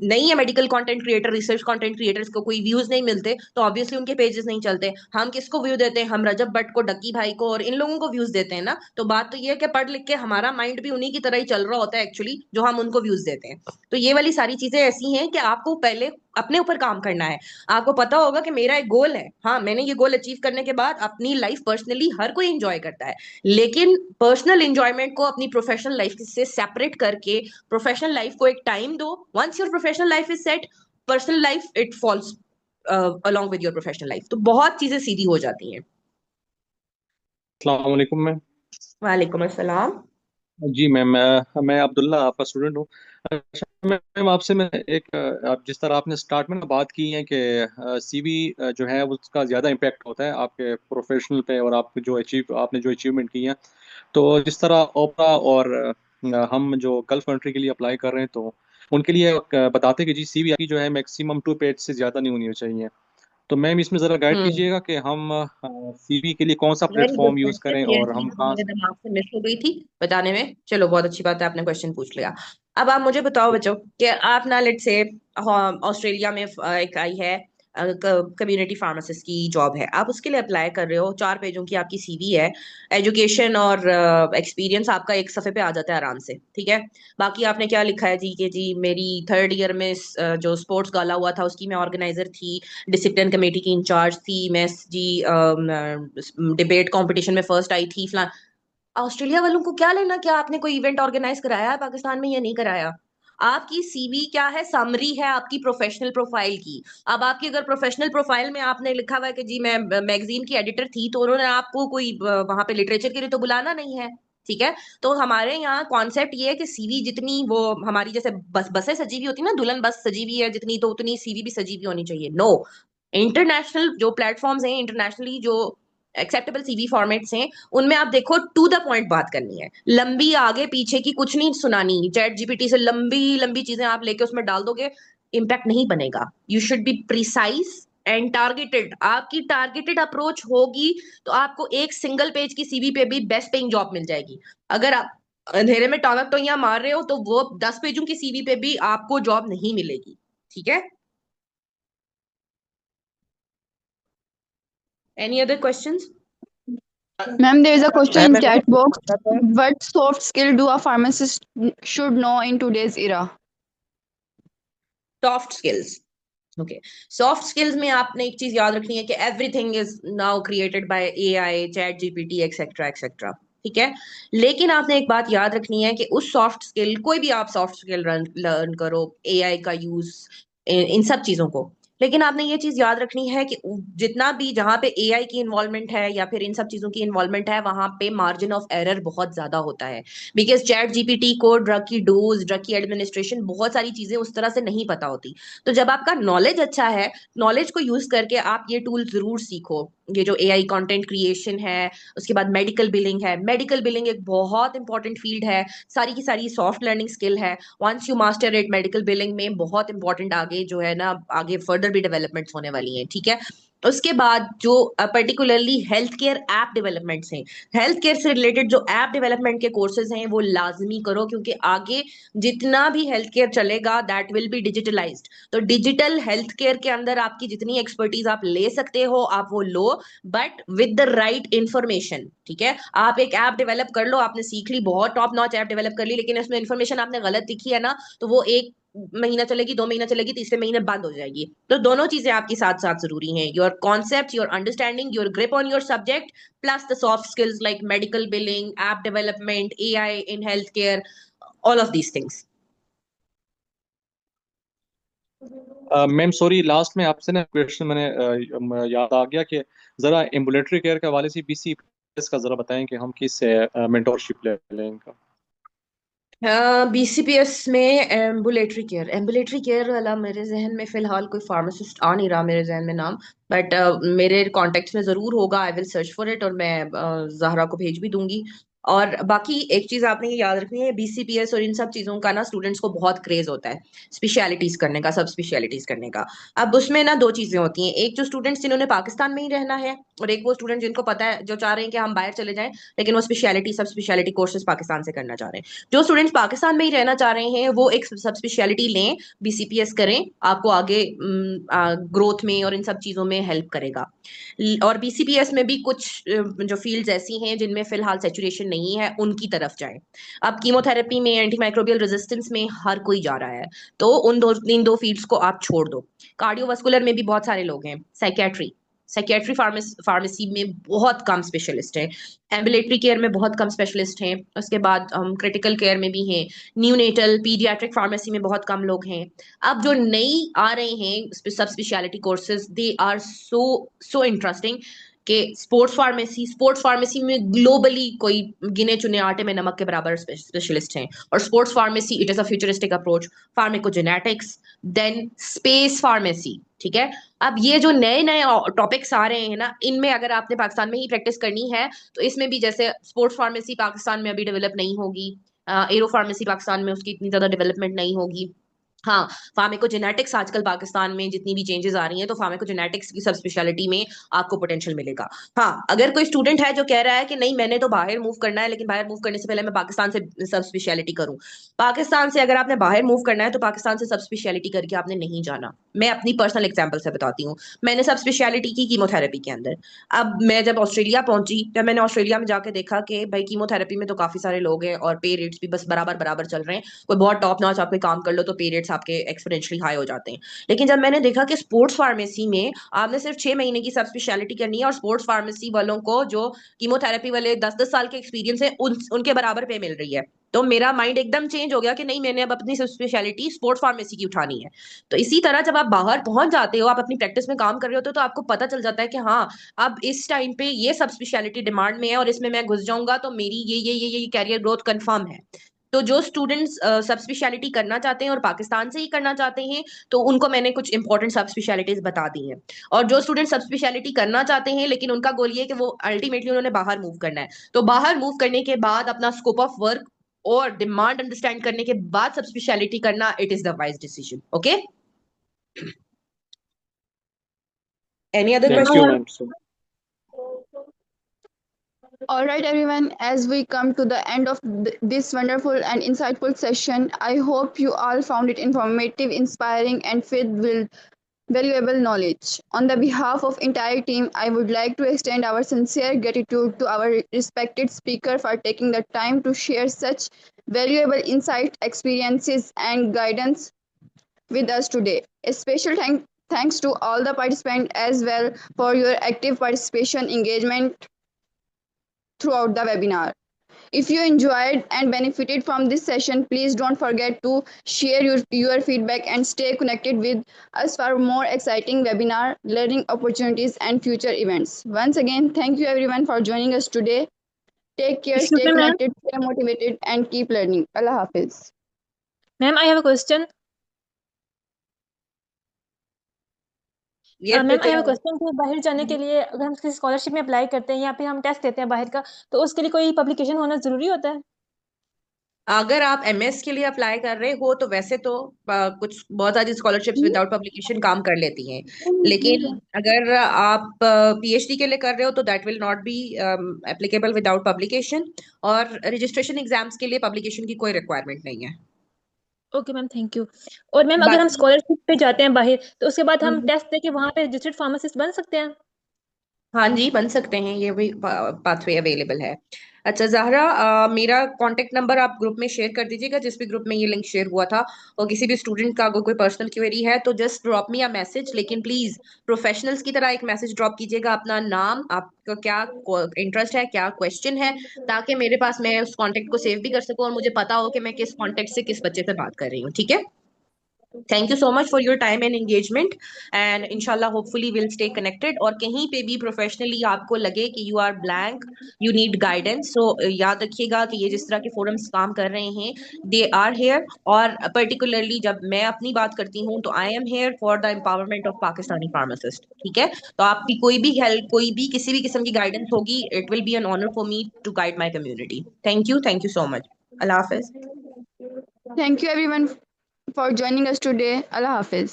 S1: नहीं है medical content creator, research content creators को कोई व्यूज नहीं मिलते, तो ऑब्वियसली उनके पेजेस नहीं चलते। हम किसको व्यू देते हैं? हम रजब भट्ट को, डक्की भाई को और इन लोगों को व्यूज देते हैं ना। तो बात तो ये है कि पढ़ लिख के हमारा माइंड भी उन्हीं की तरह ही चल रहा होता है एक्चुअली, जो हम उनको व्यूज देते हैं। तो ये वाली सारी चीजें ऐसी हैं कि आपको पहले अपने ऊपर काम करना है। आपको पता होगा कि मेरा एक गोल है, हाँ, मैंने ये गोल अचीव करने के बाद अपनी लाइफ पर्सनली हर कोई एंजॉय करता है, लेकिन पर्सनल एंजॉयमेंट को अपनी प्रोफेशनल लाइफ से सेपरेट करके प्रोफेशनल लाइफ को एक टाइम दो। Once your professional life is set, personal life it falls along with your professional life. तो बहुत चीजें सीधी हो जाती हैं।
S6: अस्सलाम वालेकुम मैम।
S1: वालेकुम अस्सलाम।
S6: जी मैम, मैं अब्दुल्ला आपका स्टूडेंट हूँ। अच्छा मैम, आपसे मैं एक आप जिस तरह आपने स्टार्ट में ना बात की है कि सीवी जो है उसका ज़्यादा इम्पैक्ट होता है आपके प्रोफेशनल पे और आपने जो अचीवमेंट की है। तो जिस तरह ओपरा और हम जो गल्फ कंट्री के लिए अप्लाई कर रहे हैं तो उनके लिए बताते हैं कि जी सीवी की जो है मैक्सिमम 2 पेज से ज़्यादा नहीं होनी चाहिए। तो मैम इसमें ज़रा गाइड
S1: हम्म,
S6: कीजिएगा कि हम सीवी के लिए कौन सा
S1: very good
S6: platform use
S1: question.
S6: करें
S1: ये
S6: और हम
S1: चीज
S6: कहाँ।
S1: मेरे दिमाग से मिस हो गई थी बताने में। चलो बहुत अच्छी बात है, आपने क्वेश्चन पूछ लिया। अब आप मुझे बताओ बच्चों कि आप ना लेट से ऑस्ट्रेलिया में एक आई है कम्युनिटी फार्मासिस्ट की जॉब है, आप उसके लिए अप्लाई कर रहे हो, 4 पेजों की आपकी सीवी है, एजुकेशन और एक्सपीरियंस आपका एक सफ़े पे आ जाता है आराम से, ठीक है। बाकी आपने क्या लिखा है जी कि जी मेरी 3rd ईयर में जो स्पोर्ट्स गाला हुआ था उसकी मैं ऑर्गेनाइजर थी, डिसिप्लिन कमेटी की इंचार्ज थी मैं जी, डिबेट कंपटीशन में फर्स्ट आई थी फलां। ऑस्ट्रेलिया वालों को क्या लेना क्या आपने कोई इवेंट ऑर्गेनाइज कराया है पाकिस्तान में या नहीं कराया। आपकी सीवी क्या है, समरी है आपकी प्रोफेशनल प्रोफाइल की। अब आपकी अगर प्रोफेशनल प्रोफाइल में आपने लिखा हुआ है कि जी मैं मैगजीन की एडिटर थी, तो उन्होंने आपको कोई वहां पे लिटरेचर के लिए तो बुलाना नहीं है, ठीक है। तो हमारे यहाँ कॉन्सेप्ट ये है कि सीवी जितनी वो हमारी जैसे बसें सजी हुई होती है ना, दुल्हन बस सजी हुई है जितनी, तो उतनी सीवी भी सजी हुई होनी चाहिए। नो, इंटरनेशनल जो प्लेटफॉर्म्स हैं, इंटरनेशनली जो एक्सेप्टेबल सीवी फॉर्मेट्स हैं, उनमें आप देखो टू द पॉइंट बात करनी है, लंबी आगे पीछे की कुछ नहीं सुनानी। चैट जीपीटी से लंबी लंबी चीजें आप लेके उसमें डाल दोगे, इम्पैक्ट नहीं बनेगा। You should be precise and targeted. आपकी टारगेटेड अप्रोच होगी तो आपको एक सिंगल पेज की सीवी पे भी बेस्ट पेइंग जॉब मिल जाएगी। अगर आप अंधेरे में टोंक टोइयां मार रहे हो तो वो 10 पेजों की सीवी पे भी आपको जॉब नहीं मिलेगी, ठीक है। Any other questions?
S3: Ma'am, there is a question
S5: ma'am
S3: in
S5: मैंने
S3: chat box.
S5: पूछा था
S3: What soft skill do a pharmacist should know in today's era?
S1: Soft skills, okay. Soft skills में आपने एक चीज याद रखनी है कि everything is now created by AI, chat GPT etcetera etcetera, ठीक है। लेकिन आपने एक बात याद रखनी है कि उस सॉफ्ट स्किल, कोई भी आप सॉफ्ट स्किल लर्न करो, एआई का यूज, इन सब चीजों को, लेकिन आपने ये चीज याद रखनी है कि जितना भी जहां पे एआई की इन्वॉल्वमेंट है या फिर इन सब चीजों की इन्वॉल्वमेंट है, वहां पे मार्जिन ऑफ एरर बहुत ज्यादा होता है। बिकॉज चैट जीपीटी को ड्रग की डोज, ड्रग की एडमिनिस्ट्रेशन, बहुत सारी चीजें उस तरह से नहीं पता होती। तो जब आपका नॉलेज अच्छा है, नॉलेज को यूज करके आप ये टूल जरूर सीखो। ये जो एआई कंटेंट क्रिएशन है, उसके बाद मेडिकल बिलिंग है। मेडिकल बिलिंग एक बहुत इंपॉर्टेंट फील्ड है, सारी की सारी सॉफ्ट लर्निंग स्किल है। Once you master it, medical billing में बहुत इंपॉर्टेंट आगे जो है ना, आगे फर्दर भी डेवलपमेंट्स होने वाली हैं, ठीक है। उसके बाद जो particularly health care app developments हैं, हेल्थ केयर से रिलेटेड जो ऐप डेवलपमेंट के कोर्सेज हैं वो लाजमी करो, क्योंकि आगे जितना भी हेल्थ केयर चलेगा दैट विल बी डिजिटलाइज्ड। तो डिजिटल हेल्थ केयर के अंदर आपकी जितनी एक्सपर्टीज आप ले सकते हो आप वो लो, but with the right information, ठीक है। आप एक ऐप डेवलप कर लो, आपने सीख ली, बहुत टॉप नॉच ऐप डेवलप कर ली, लेकिन इसमें इंफॉर्मेशन आपने गलत लिखी है ना, तो वो 1 महीना चलेगी, 2 महीना चलेगी, तीसरे महीने बंद हो जाएगी। तो दोनों चीजें आपकी साथ साथ जरूरी हैं, your concept, your understanding, your grip on your subject, plus the soft skills like medical billing, app development, AI in health care, all of these things.
S6: Ma'am sorry, last में आपसे ना क्वेश्चन मैंने याद आ गया कि जरा एम्बुलेटरी केयर के हवाले से बीसीपीएस का जरा बताएं कि हम किस मेंटोरशिप ले लें इनका।
S1: बीसीपीएस में एम्बुलेटरी केयर वाला मेरे जहन में फिलहाल कोई फार्मासिस्ट आ नहीं रहा मेरे जहन में नाम, बट मेरे कॉन्टेक्ट्स में जरूर होगा। I will search for it और मैं जहरा को भेज भी दूंगी। और बाकी एक चीज आपने ये याद रखनी है, बीसीपीएस और इन सब चीजों का ना स्टूडेंट्स को बहुत क्रेज होता है स्पेशलिटीज करने का, सब स्पेशलिटीज करने का। अब उसमें ना 2 चीजें होती हैं, एक जो स्टूडेंट्स जिन्होंने पाकिस्तान में ही रहना है, और एक वो स्टूडेंट जिनको पता है, जो चाह रहे हैं कि हम बाहर चले जाएं लेकिन वो सब स्पेशलिटी कोर्सेज पाकिस्तान से करना चाह रहे हैं। जो स्टूडेंट्स पाकिस्तान में ही रहना चाह रहे हैं वो एक सब स्पेशलिटी लें, बीसीपीएस करें, आपको आगे ग्रोथ में और इन सब चीजों में हेल्प करेगा। और बीसीपीएस में भी कुछ जो फील्ड्स ऐसी हैं जिनमें फिलहाल सैचुरेशन नहीं है, उनकी तरफ जाएं। अब कीमोथेरेपी में, एंटीमाइक्रोबियल रेजिस्टेंस में हर कोई जा रहा है, तो इन दो फील्ड्स को आप छोड़ दो। कार्डियोवास्कुलर में भी बहुत सारे लोग हैं, साइकेट्री फार्मेसी में बहुत कम स्पेशलिस्ट हैं, एम्बुलेटरी केयर में बहुत कम स्पेशलिस्ट हैं, उसके बाद हम क्रिटिकल केयर में भी हैं, न्यूनेटल पीडियाट्रिक फार्मेसी में बहुत कम लोग हैं। अब जो नई आ रहे हैं सब speciality courses, they are so interesting कि स्पोर्ट्स फार्मेसी में ग्लोबली कोई गिने चुने आटे में नमक के बराबर स्पेशलिस्ट हैं। और sports pharmacy it is a futuristic approach, pharmacogenetics, then space pharmacy, ठीक है। अब ये जो नए नए टॉपिक्स आ रहे हैं ना, इनमें अगर आपने पाकिस्तान में ही प्रैक्टिस करनी है तो इसमें भी, जैसे स्पोर्ट्स फार्मेसी पाकिस्तान में अभी डेवलप नहीं होगी, एरो फार्मेसी पाकिस्तान में उसकी इतनी ज्यादा डेवलपमेंट नहीं होगी, हाँ, फार्माकोजेनेटिक्स आजकल पाकिस्तान में जितनी भी चेंजेस आ रही हैं तो फार्माकोजेनेटिक्स की सब स्पेशलिटी में आपको पोटेंशियल मिलेगा। हाँ, अगर कोई स्टूडेंट है जो कह रहा है कि नहीं मैंने तो बाहर मूव करना है, लेकिन बाहर मूव करने से पहले मैं पाकिस्तान से सब स्पेशलिटी करूं। पाकिस्तान से अगर आपने बाहर मूव करना है तो पाकिस्तान से सब स्पेशलिटी करके आपने नहीं जाना। मैं अपनी पर्सनल एग्जाम्पल से बताती हूँ। मैंने सब स्पेशलिटी की कीमोथेरेपी के अंदर। अब मैं जब ऑस्ट्रेलिया पहुंची, जब मैंने ऑस्ट्रेलिया में जाके देखा कि भाई कीमोथेरेपी में तो काफी सारे लोग हैं और पे रेट्स भी बस बराबर बराबर चल रहे हैं। कोई बहुत टॉप नॉच आप कोई काम कर लो तो पे रेट्स आपके एक्सपोनेंशियली हाई हो जाते हैं। लेकिन जब मैंने देखा कि स्पोर्ट्स फार्मेसी में आपने सिर्फ 6 महीने की सब स्पेशलिटी करनी है और स्पोर्ट्स फार्मेसी वालों को जो कीमोथेरेपी वाले 10-10 साल के एक्सपीरियंस है उनके बराबर पे मिल रही है, तो मेरा माइंड एकदम चेंज हो गया कि नहीं मैंने अब अपनी सब स्पेशलिटी स्पोर्ट्स फार्मेसी की उठानी है। तो इसी तरह जब आप बाहर पहुंच जाते हो, आप अपनी प्रैक्टिस में काम कर रहे होते हो, तो आपको पता चल जाता है कि हाँ अब इस टाइम पे ये सब स्पेशलिटी डिमांड में है और इसमें मैं घुस जाऊंगा तो मेरी ये कैरियर ग्रोथ कंफर्म है। तो जो स्टूडेंट्स सब स्पेशलिटी करना चाहते हैं और पाकिस्तान से ही करना चाहते हैं तो उनको मैंने कुछ इंपॉर्टेंट सब स्पेशलिटीज बता दी हैं। और जो स्टूडेंट सब स्पेशलिटी करना चाहते हैं लेकिन उनका गोल ये है कि वो अल्टीमेटली उन्होंने बाहर मूव करना है, तो बाहर मूव करने के बाद अपना स्कोप ऑफ वर्क और डिमांड अंडरस्टैंड करने के बाद सब स्पेशलिटी करना, it is the wise decision. Okay, any other
S6: thank
S1: question?
S6: You ma'am.
S3: All right, everyone, as we come to the end of this wonderful and insightful session, I hope you all found it informative, inspiring, and filled with valuable knowledge. On the behalf of entire team, I would like to extend our sincere gratitude to our respected speaker for taking the time to share such valuable insight, experiences, and guidance with us today. A special thanks to all the participants as well for your active participation, engagement throughout the webinar. If you enjoyed and benefited from this session, please don't forget to share your feedback and stay connected with us for more exciting webinar, learning opportunities, and future events. Once again, thank you everyone for joining us today. Take care,
S4: Excuse
S3: stay
S4: me, ma'am.
S3: connected, stay motivated, and keep learning. Allah Hafiz.
S4: Ma'am, I have a question.
S1: Yes,
S4: ma'am I have a
S1: Pritika.
S4: Question कि बाहर जाने के लिए अगर हम किसी scholarship में apply करते हैं या फिर हम टेस्ट देते हैं बाहर का, तो उसके लिए कोई पब्लिकेशन होना जरूरी होता है?
S1: अगर आप एमएस के लिए अप्लाई कर रहे हो तो वैसे तो कुछ बहुत सारी स्कॉलरशिप्स विदाउट पब्लिकेशन काम कर लेती हैं, लेकिन अगर आप पीएचडी के लिए कर रहे हो तो that will not be applicable without publication. और रजिस्ट्रेशन एग्जाम्स के लिए पब्लिकेशन की कोई रिक्वायरमेंट नहीं है।
S4: Okay ma'am, thank you. और मैम अगर हम
S1: बाकी
S4: स्कॉलरशिप पे जाते हैं बाहर तो उसके बाद हम
S1: हम्म,
S4: टेस्ट दे के वहाँ पे रजिस्टर्ड फार्मासिस्ट बन सकते हैं?
S1: हाँ जी बन सकते हैं, ये भी पाथवे अवेलेबल है। अच्छा ज़हरा, मेरा कांटेक्ट नंबर आप ग्रुप में शेयर कर दीजिएगा, जिस भी ग्रुप में ये लिंक शेयर हुआ था। और किसी भी स्टूडेंट का अगर कोई पर्सनल क्वेरी है तो just drop me a message, लेकिन प्लीज प्रोफेशनल्स की तरह एक मैसेज ड्रॉप कीजिएगा, अपना नाम, आपका क्या इंटरेस्ट है, क्या क्वेश्चन है, ताकि मेरे पास मैं उस कांटेक्ट को सेव भी कर सकूं और मुझे पता हो कि मैं किस कांटेक्ट से किस बच्चे से बात कर रही हूँ। ठीक है, thank you so much for your time and engagement, and इंशाल्लाह होपफुली विल स्टे कनेक्टेड। और कहीं पे भी प्रोफेशनली आपको लगे कि you are blank, you need guidance, so याद रखिएगा कि ये जिस तरह के फोरम्स काम कर रहे हैं दे आर हेयर। और पर्टिकुलरली जब मैं अपनी बात करती हूँ तो I am here for the empowerment of Pakistani pharmacist. ठीक है, तो आपकी कोई भी हेल्प, कोई भी किसी भी किस्म की गाइडेंस होगी, it will be an honour for me to guide my community. Thank you so much. अल्लाह हाफिज।
S3: Thank you everyone for joining us today. Allah Hafiz.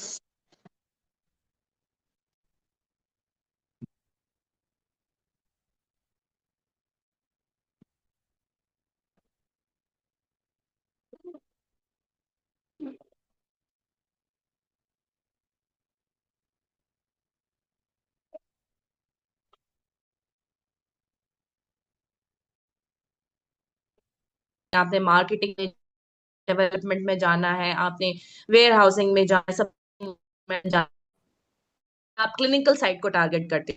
S1: आपने मार्केटिंग में, डेवलपमेंट में जाना है, आपने वेयर हाउसिंग में जाना है, सब में जाना है, आप क्लिनिकल साइड को टारगेट करते